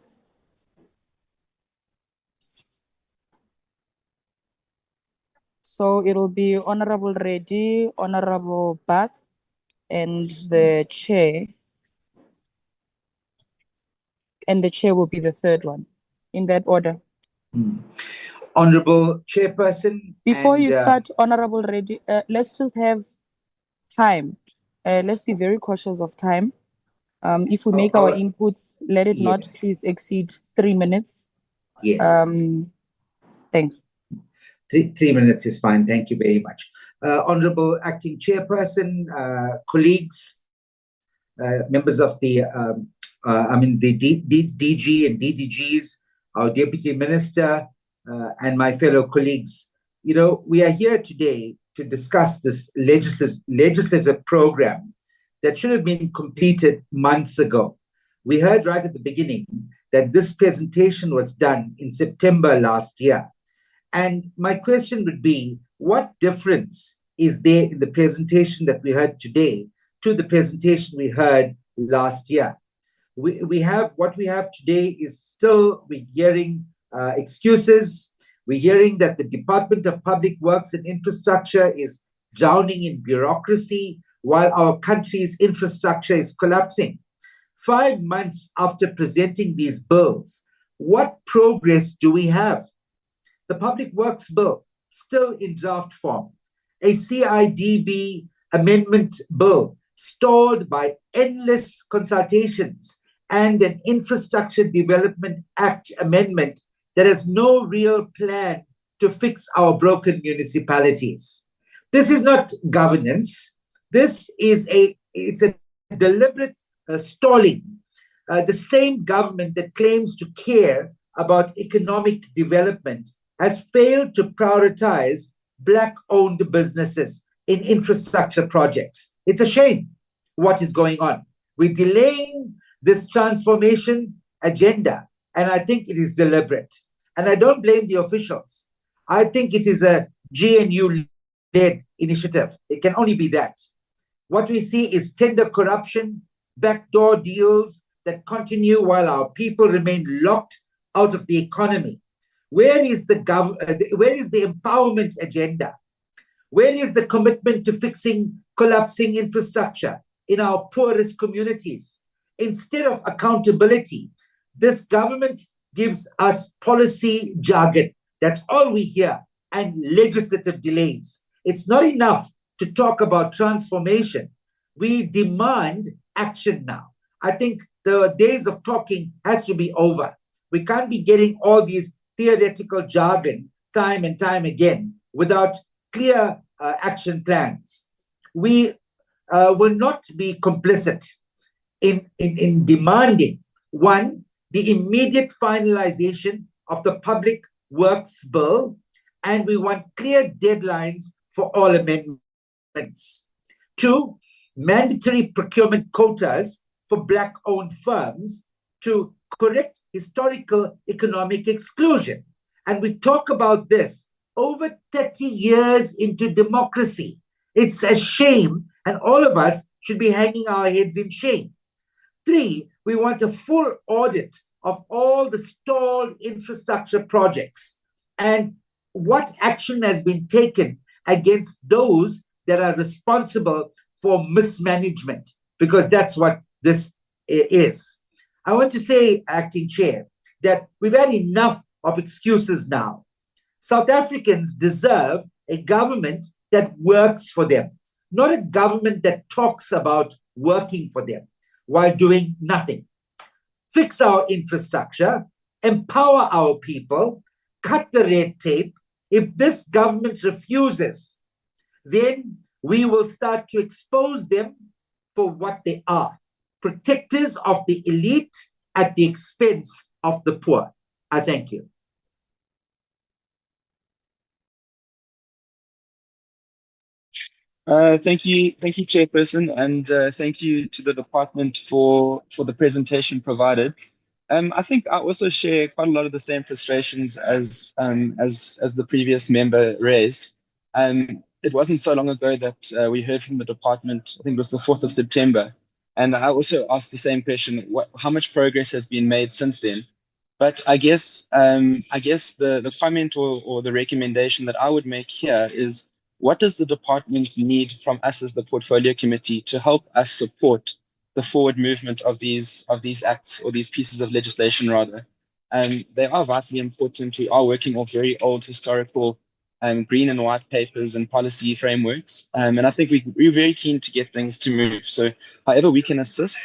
So it'll be Honorable Reddy, Honorable Bath, and the chair. And the chair will be the third one, in that order. Honorable Chairperson. Before you start, Honorable Reddy, let's just have time. Let's be very cautious of time. If we make our inputs, let it not please exceed 3 minutes. Yes. Thanks. 3 minutes is fine. Thank you very much. Honorable Acting Chairperson, colleagues, members of the DG and DDGs, our Deputy Minister, and my fellow colleagues. We are here today to discuss this legislative program that should have been completed months ago. We heard right at the beginning that this presentation was done in September last year. And my question would be, what difference is there in the presentation that we heard today to the presentation we heard last year? What we have today is still, we're hearing excuses. We're hearing that the Department of Public Works and Infrastructure is drowning in bureaucracy while our country's infrastructure is collapsing. 5 months after presenting these bills, what progress do we have? The Public Works Bill, still in draft form. a CIDB amendment bill stalled by endless consultations and an Infrastructure Development Act amendment that has no real plan to fix our broken municipalities. This is not governance. It's a deliberate stalling. The same government that claims to care about economic development has failed to prioritize Black-owned businesses in infrastructure projects. It's a shame what is going on. We're delaying this transformation agenda, and I think it is deliberate. And I don't blame the officials. I think it is a GNU-led initiative. It can only be that. What we see is tender corruption, backdoor deals that continue while our people remain locked out of the economy. Where is the empowerment agenda? Where is the commitment to fixing collapsing infrastructure in our poorest communities? Instead of accountability, this government gives us policy jargon. That's all we hear, and legislative delays. It's not enough to talk about transformation. We demand action now. I think the days of talking has to be over. We can't be getting all these theoretical jargon time and time again without clear action plans. We will not be complicit in demanding, one, the immediate finalization of the Public Works Bill, and we want clear deadlines for all amendments. Two, mandatory procurement quotas for Black-owned firms to correct historical economic exclusion. And we talk about this over 30 years into democracy. It's a shame, and all of us should be hanging our heads in shame. Three, we want a full audit of all the stalled infrastructure projects and what action has been taken against those that are responsible for mismanagement, because that's what this is. I want to say, Acting Chair, that we've had enough of excuses now. South Africans deserve a government that works for them, not a government that talks about working for them while doing nothing. Fix our infrastructure, empower our people, cut the red tape. If this government refuses, then we will start to expose them for what they are, protectors of the elite at the expense of the poor. I thank you. Thank you, Chairperson, and thank you to the department for the presentation provided. I think I also share quite a lot of the same frustrations as the previous member raised. It wasn't so long ago that we heard from the department. I think it was the 4th of September, and I also asked the same question: how much progress has been made since then? But I guess the comment or the recommendation that I would make here is, what does the department need from us as the portfolio committee to help us support the forward movement of these acts, or these pieces of legislation rather? They are vitally important. We are working off very old historical green and white papers and policy frameworks. And I think we're very keen to get things to move. So however we can assist,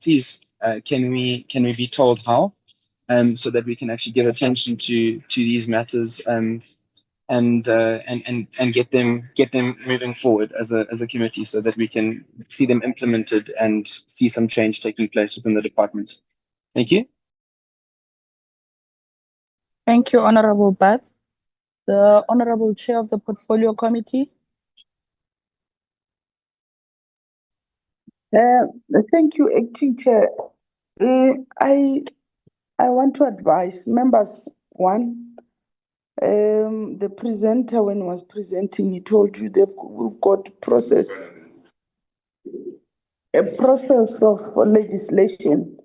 please, can we be told how, so that we can actually give attention to these matters and get them moving forward as a committee, so that we can see them implemented and see some change taking place within the department. Thank you. Thank you, Honorable Beth. The Honorable Chair of the Portfolio Committee. Thank you, Acting Chair. I want to advise members, one, the presenter, when he was presenting, he told you that we've got a process of legislation.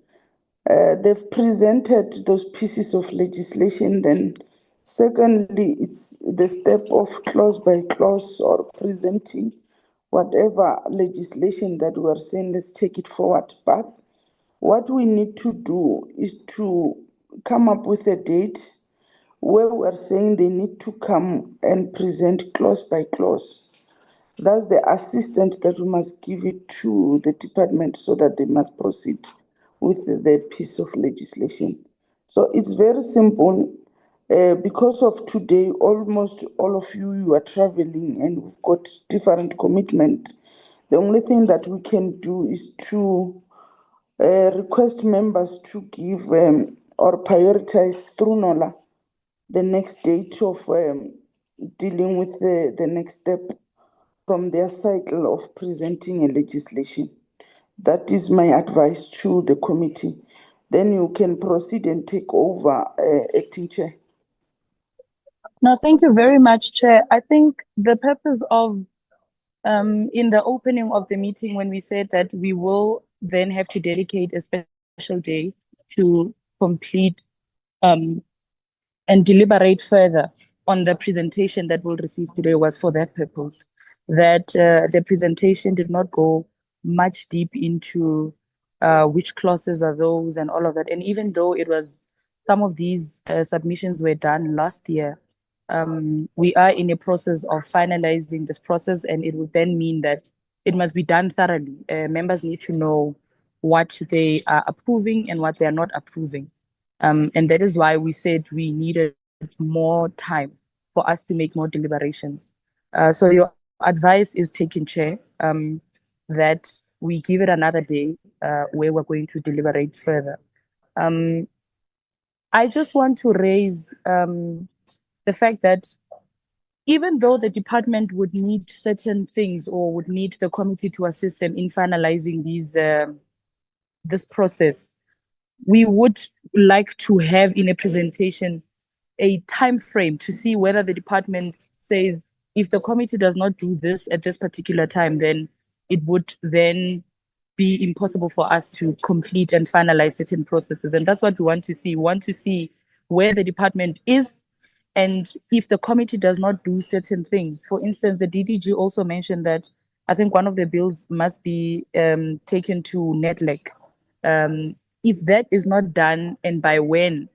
They've presented those pieces of legislation. Then secondly, it's the step of clause by clause or presenting whatever legislation that we are saying, let's take it forward. But what we need to do is to come up with a date where we are saying they need to come and present clause by clause. That's the assistant that we must give it to the department so that they must proceed with the piece of legislation. So it's very simple. Because of today, almost all of you are traveling and we've got different commitment. The only thing that we can do is to request members to give or prioritize through NOLA the next date of dealing with the next step from their cycle of presenting a legislation. That is my advice to the committee. Then you can proceed and take over, Acting Chair. No, thank you very much, Chair. I think the purpose of in the opening of the meeting, when we said that we will then have to dedicate a special day to complete and deliberate further on the presentation that we'll receive today, was for that purpose, that the presentation did not go much deep into which clauses are those and all of that. And even though it was, some of these submissions were done last year, we are in a process of finalizing this process, and it will then mean that it must be done thoroughly. Members need to know what they are approving and what they are not approving. And that is why we said we needed more time for us to make more deliberations. So your advice is taken, Chair, that we give it another day where we're going to deliberate further. I just want to raise the fact that even though the department would need certain things or would need the committee to assist them in finalizing this process, we would like to have in a presentation a time frame to see whether the department says, if the committee does not do this at this particular time, then it would then be impossible for us to complete and finalize certain processes. And that's what we want to see. We want to see where the department is, and if the committee does not do certain things. For instance, the DDG also mentioned that I think one of the bills must be taken to NETLEC. If that is not done, and by when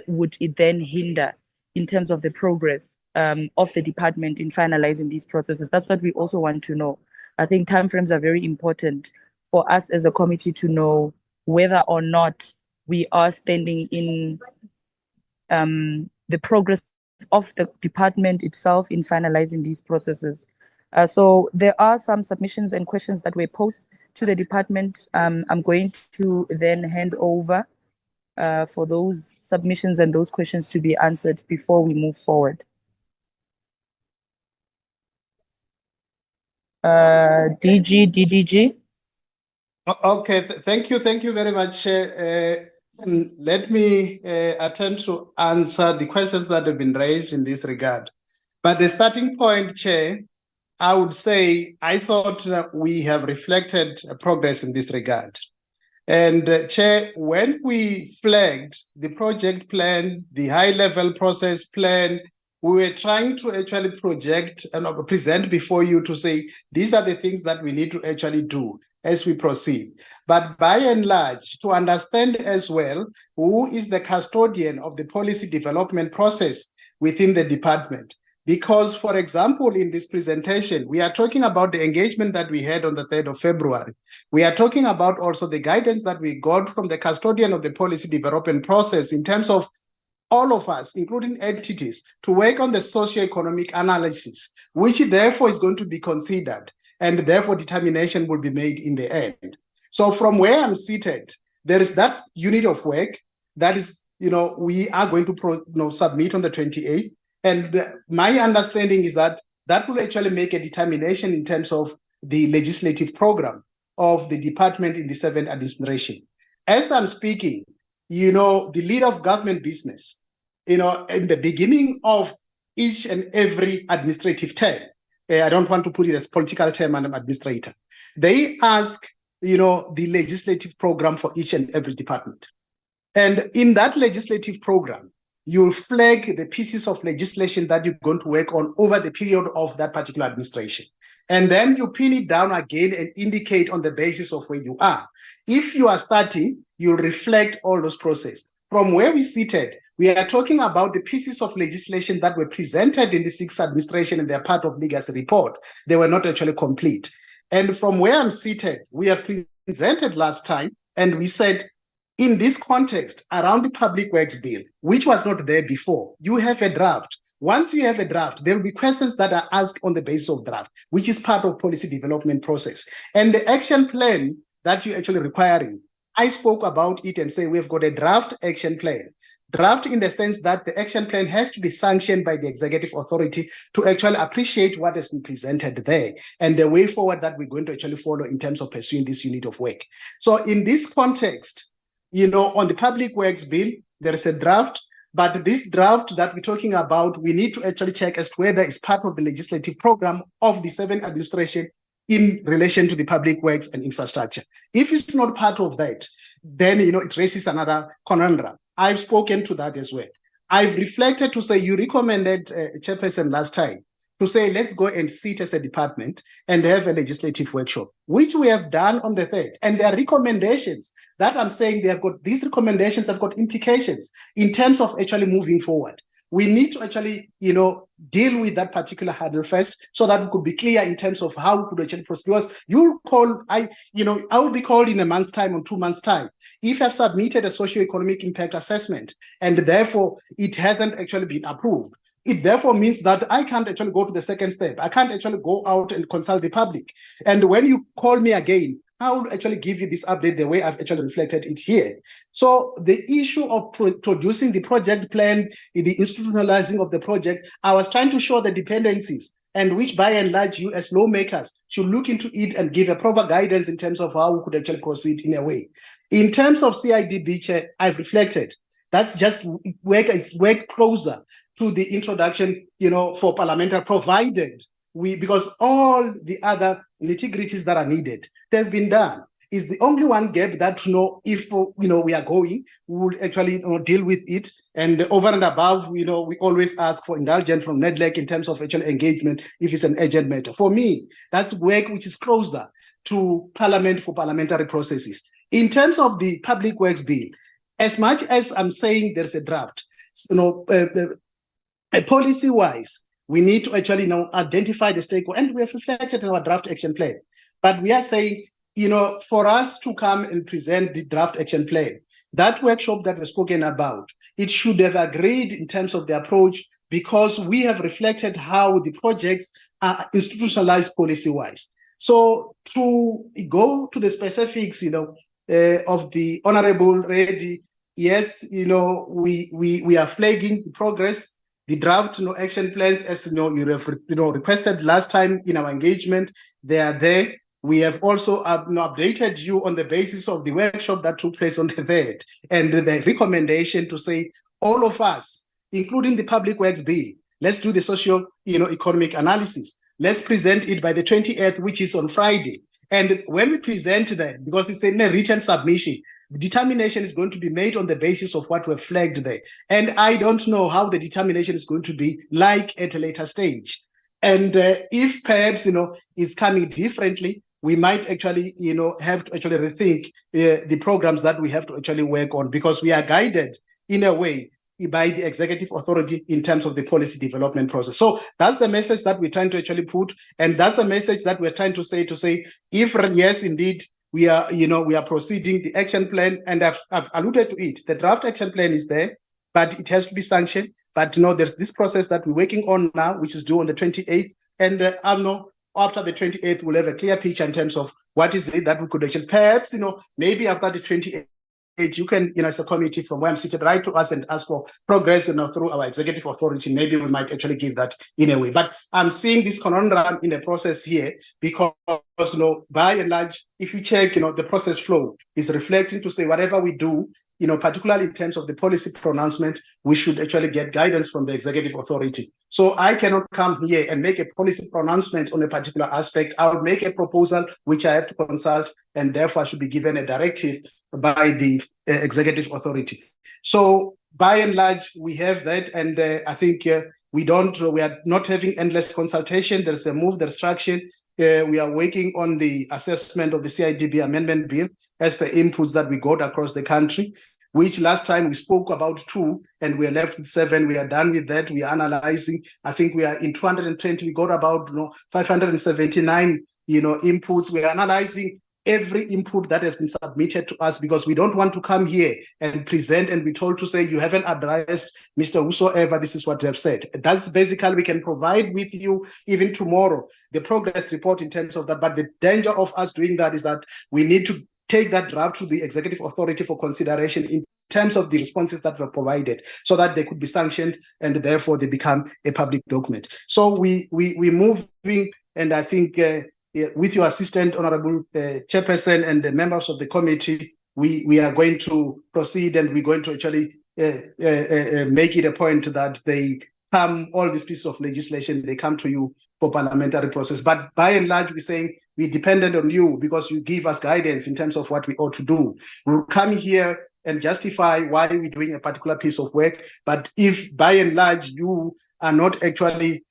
would it then hinder in terms of the progress of the department in finalizing these processes? That's what we also want to know. I think timeframes are very important for us as a committee to know whether or not we are standing in the progress of the department itself in finalizing these processes. So there are some submissions and questions that were posed to the department. I'm going to then hand over for those submissions and those questions to be answered before we move forward. DDG. Okay, thank you very much. Let me attempt to answer the questions that have been raised in this regard. But the starting point, Chair, I would say I thought we have reflected progress in this regard. And Chair, when we flagged the project plan, the high-level process plan, we were trying to actually project and present before you to say, these are the things that we need to actually do as we proceed. But by and large, to understand as well who is the custodian of the policy development process within the department. Because, for example, in this presentation, we are talking about the engagement that we had on the 3rd of February. We are talking about also the guidance that we got from the custodian of the policy development process in terms of all of us, including entities, to work on the socioeconomic analysis, which therefore is going to be considered, and therefore determination will be made in the end. So from where I'm seated, there is that unit of work that is, we are going to submit on the 28th. And my understanding is that that will actually make a determination in terms of the legislative program of the department in the 7th administration. As I'm speaking, the leader of government business, in the beginning of each and every administrative term, I don't want to put it as political term and administrator, they ask, the legislative program for each and every department. And in that legislative program, you'll flag the pieces of legislation that you're going to work on over the period of that particular administration. And then you pin it down again and indicate on the basis of where you are. If you are starting, you'll reflect all those processes. From where we seated, We are talking about the pieces of legislation that were presented in the sixth administration and they're part of legacy report. They were not actually complete. And from where I'm seated, we have presented last time, and we said, in this context, around the Public Works Bill, which was not there before, you have a draft. Once you have a draft, there will be questions that are asked on the basis of draft, which is part of policy development process. And the action plan that you're actually requiring, I spoke about it and say we've got a draft action plan. Draft in the sense that the action plan has to be sanctioned by the executive authority to actually appreciate what has been presented there and the way forward that we're going to actually follow in terms of pursuing this unit of work. So in this context, on the Public Works Bill, there is a draft, but this draft that we're talking about, we need to actually check as to whether it's part of the legislative program of the seventh administration in relation to the public works and infrastructure. If it's not part of that, then it raises another conundrum. I've spoken to that as well. I've reflected to say you recommended, Chairperson, last time, to say let's go and sit as a department and have a legislative workshop, which we have done on the 3rd. And there are recommendations that I'm saying these recommendations have got implications in terms of actually moving forward. We need to actually, deal with that particular hurdle first so that we could be clear in terms of how we could actually proceed. Because I will be called in a month's time or 2 months' time if I've submitted a socio-economic impact assessment and therefore it hasn't actually been approved. It therefore means that I can't actually go to the second step. I can't actually go out and consult the public. And when you call me again, I will actually give you this update the way I've actually reflected it here. So the issue of producing the project plan, the institutionalizing of the project, I was trying to show the dependencies and which by and large you as lawmakers should look into it and give a proper guidance in terms of how we could actually proceed in a way. In terms of CIDB, Chair, I've reflected. That's just work closer to the introduction, for parliamentary, provided because all the other nitty-gritties that are needed, they've been done. Is the only one gap that if we are going, we will actually deal with it. And over and above, we always ask for indulgence from NEDLEC in terms of actual engagement if it's an urgent matter. For me, that's work which is closer to Parliament for parliamentary processes. In terms of the Public Works Bill, as much as I'm saying there's a draft, policy-wise, we need to actually identify the stakeholders, and we have reflected in our draft action plan. But we are saying, for us to come and present the draft action plan, that workshop that was spoken about, it should have agreed in terms of the approach because we have reflected how the projects are institutionalized policy-wise. So to go to the specifics, of the Honorable Reddy, yes, we are flagging the progress. The draft action plans, as you have requested last time in our engagement, they are there. We have also updated you on the basis of the workshop that took place on the 3rd and the recommendation to say all of us, including the Public Works Bill, let's do the socio-economic analysis. Let's present it by the 28th, which is on Friday. And when we present that, because it's in a written submission, the determination is going to be made on the basis of what we've flagged there. And I don't know how the determination is going to be like at a later stage. And if perhaps, it's coming differently, we might actually, have to actually rethink the programs that we have to actually work on because we are guided in a way by the executive authority in terms of the policy development process. So that's the message that we're trying to actually put. And that's the message that we're trying to say if yes, indeed, we are proceeding the action plan, and I've alluded to it. The draft action plan is there, but it has to be sanctioned. But there's this process that we're working on now, which is due on the 28th. And after the 28th, we'll have a clear picture in terms of what is it that we could actually, perhaps, maybe after the 28th, you can, as a committee from where I'm seated, write to us and ask for progress through our executive authority. Maybe we might actually give that in a way. But I'm seeing this conundrum in the process here because, by and large, if you check, the process flow is reflecting to say whatever we do, particularly in terms of the policy pronouncement, we should actually get guidance from the executive authority. So I cannot come here and make a policy pronouncement on a particular aspect. I would make a proposal which I have to consult, and therefore I should be given a directive by the executive authority. So by and large, we have that, and I think we are not having endless consultation. There's a move, there's traction. We are working on the assessment of the CIDB amendment bill as per inputs that we got across the country. which last time we spoke about 2 and we are left with 7. We are done with that. We are analyzing. I think we are in 220. We got about 579 inputs. We are analyzing every input that has been submitted to us, because we don't want to come here and present and be told to say, you haven't addressed Mr. Whosoever, this is what you have said. That's basically, we can provide with you even tomorrow the progress report in terms of that. But the danger of us doing that is that we need to take that draft to the executive authority for consideration in terms of the responses that were provided, so that they could be sanctioned and therefore they become a public document. So we moving, and I think with your assistant, Honorable Chairperson, and the members of the committee, we are going to proceed, and we're going to actually make it a point that they come, all these pieces of legislation, they come to you for parliamentary process. But by and large, we're saying we're dependent on you, because you give us guidance in terms of what we ought to do. We'll come here and justify why we're doing a particular piece of work. But if by and large you are not actually,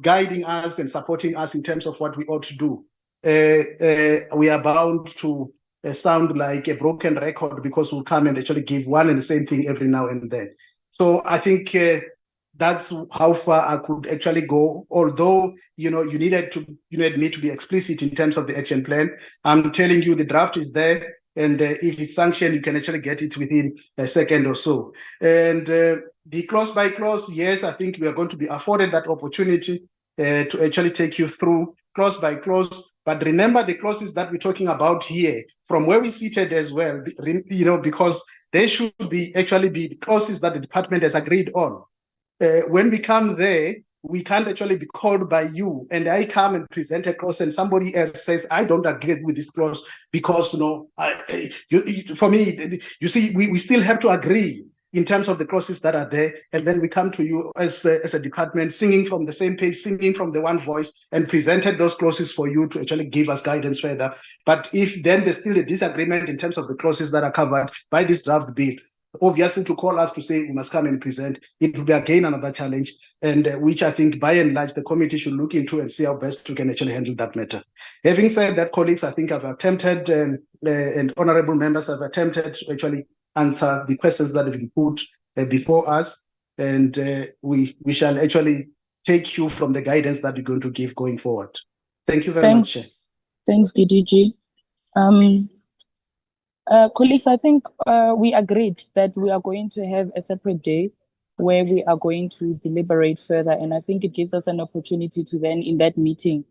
guiding us and supporting us in terms of what we ought to do, we are bound to sound like a broken record, because we'll come and actually give one and the same thing every now and then. So I think that's how far I could actually go. Although, you needed me to be explicit in terms of the action plan. I'm telling you, the draft is there. And if it's sanctioned, you can actually get it within a second or so. And the clause by clause, yes, I think we are going to be afforded that opportunity to actually take you through clause by clause. But remember the clauses that we're talking about here, from where we seated as well, because they should actually be the clauses that the department has agreed on. When we come there, we can't actually be called by you, and I come and present a clause, and somebody else says, I don't agree with this clause, because for me, you see, we still have to agree in terms of the clauses that are there, and then we come to you as a department, singing from the same page, singing from the one voice, and presented those clauses for you to actually give us guidance further. But if then there's still a disagreement in terms of the clauses that are covered by this draft bill, obviously to call us to say we must come and present, it will be again another challenge, and which I think by and large the committee should look into and see how best we can actually handle that matter. Having said that, colleagues, I think I've attempted, and honorable members have attempted to actually answer the questions that have been put before us, and we shall actually take you from the guidance that we're going to give going forward. Thank you very much. Thanks, DDG. Colleagues, I think we agreed that we are going to have a separate day where we are going to deliberate further. And I think it gives us an opportunity to then, in that meeting,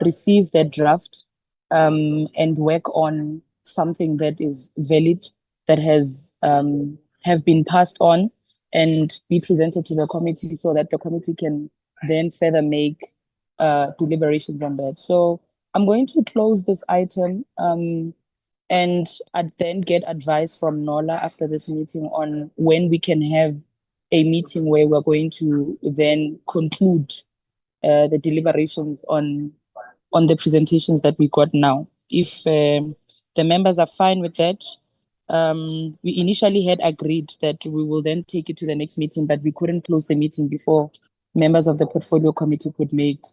receive that draft and work on something that is valid, that has have been passed on, and be presented to the committee, so that the committee can then further make deliberations on that. So I'm going to close this item. And I'd then get advice from NOLA after this meeting on when we can have a meeting where we're going to then conclude the deliberations on the presentations that we got now. If the members are fine with that, we initially had agreed that we will then take it to the next meeting, but we couldn't close the meeting before members of the portfolio committee could make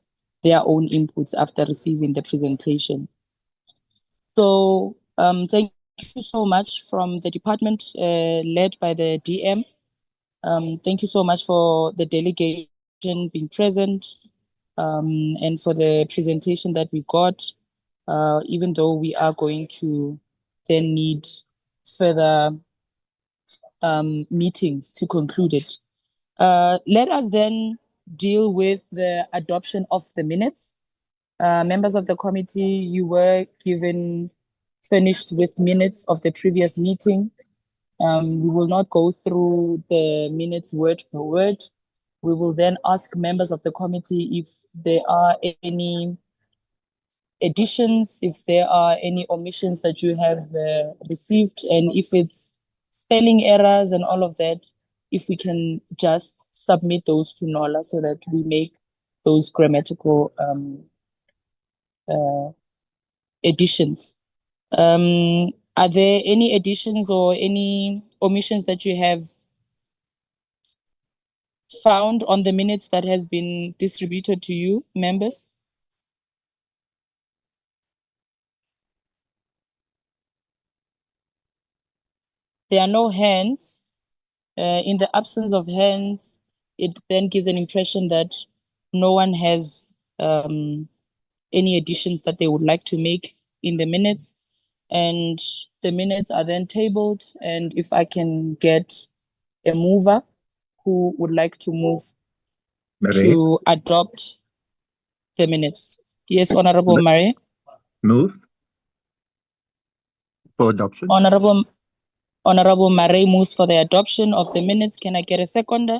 their own inputs after receiving the presentation. So thank you so much from the department led by the DM. Thank you so much for the delegation being present and for the presentation that we got, even though we are going to then need further meetings to conclude it. Let us then deal with the adoption of the minutes. Members of the committee, you were finished with minutes of the previous meeting. We will not go through the minutes word for word. We will then ask members of the committee if there are any additions, if there are any omissions that you have received, and if it's spelling errors and all of that, if we can just submit those to NOLA so that we make those grammatical additions. Are there any additions or any omissions that you have found on the minutes that has been distributed to you, members? there are no hands, in the absence of hands, it then gives an impression that no one has any additions that they would like to make in the minutes. And the minutes are then tabled. And if I can get a mover who would like to move to adopt the minutes. Yes, Honorable Marie. Move for adoption. Honorable Marie moves for the adoption of the minutes. Can I get a seconder?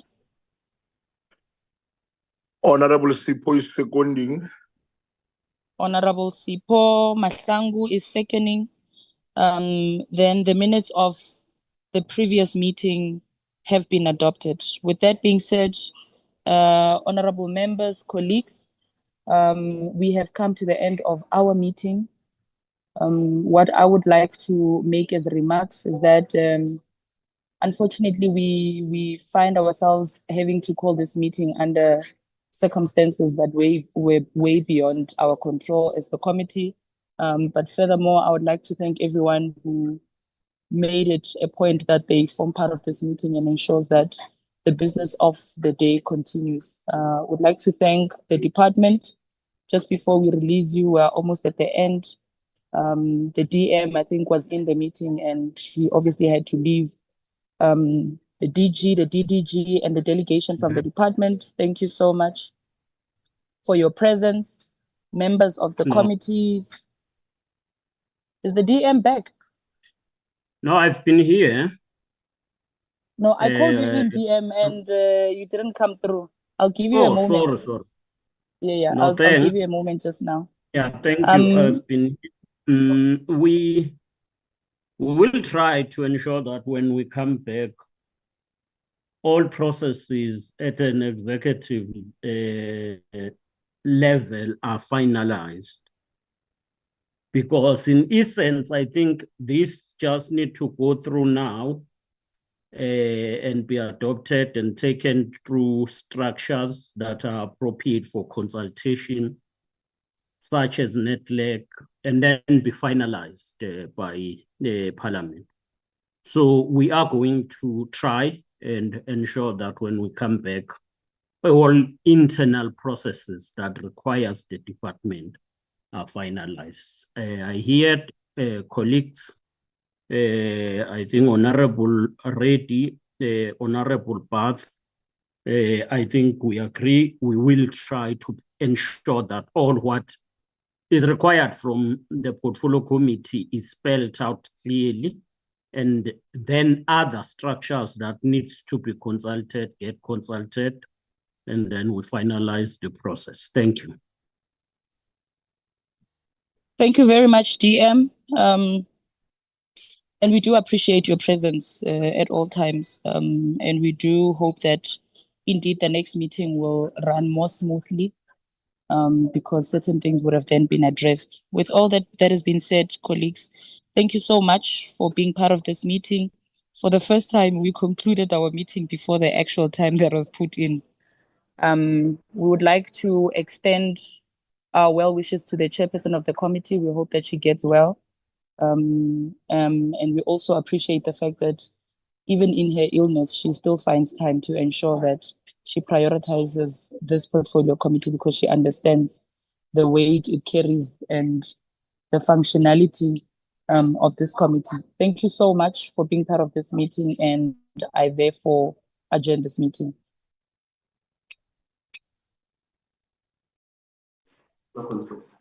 Honorable Sipo is seconding. Honorable Sipo Mahlangu is seconding. Then the minutes of the previous meeting have been adopted. With that being said, honorable members, colleagues, we have come to the end of our meeting. What I would like to make as remarks is that unfortunately we find ourselves having to call this meeting under circumstances that were way beyond our control as the committee. But furthermore, I would like to thank everyone who made it a point that they form part of this meeting and ensures that the business of the day continues. Would like to thank the department. Just before we release you, we're almost at the end. The DM, I think, was in the meeting and he obviously had to leave. The DG, the DDG, and the delegation from the department, thank you so much for your presence. Members of the committees. Is the DM back? No, I've been here. No, I called you in DM and you didn't come through. I'll give you a moment. Sorry. Yeah, No, I'll give you a moment just now. Yeah, thank you. I've been. We will try to ensure that when we come back, all processes at an executive level are finalized. Because in essence, I think this just need to go through now and be adopted and taken through structures that are appropriate for consultation, such as NETLEC, and then be finalized by the Parliament. So we are going to try and ensure that when we come back, all internal processes that requires the department are finalized. I heard colleagues, I think Honorable Reddy, Honorable Bath, I think we agree we will try to ensure that all what is required from the portfolio committee is spelled out clearly, and then other structures that needs to be consulted, get consulted, and then we finalize the process. Thank you. Thank you very much, DM. And we do appreciate your presence at all times. And we do hope that indeed the next meeting will run more smoothly because certain things would have then been addressed. With all that has been said, colleagues, thank you so much for being part of this meeting. For the first time, we concluded our meeting before the actual time that was put in. We would like to extend our well wishes to the chairperson of the committee. We hope that she gets well. And we also appreciate the fact that even in her illness, she still finds time to ensure that she prioritizes this portfolio committee because she understands the weight it carries and the functionality of this committee. Thank you so much for being part of this meeting, and I therefore adjourn this meeting. No conference.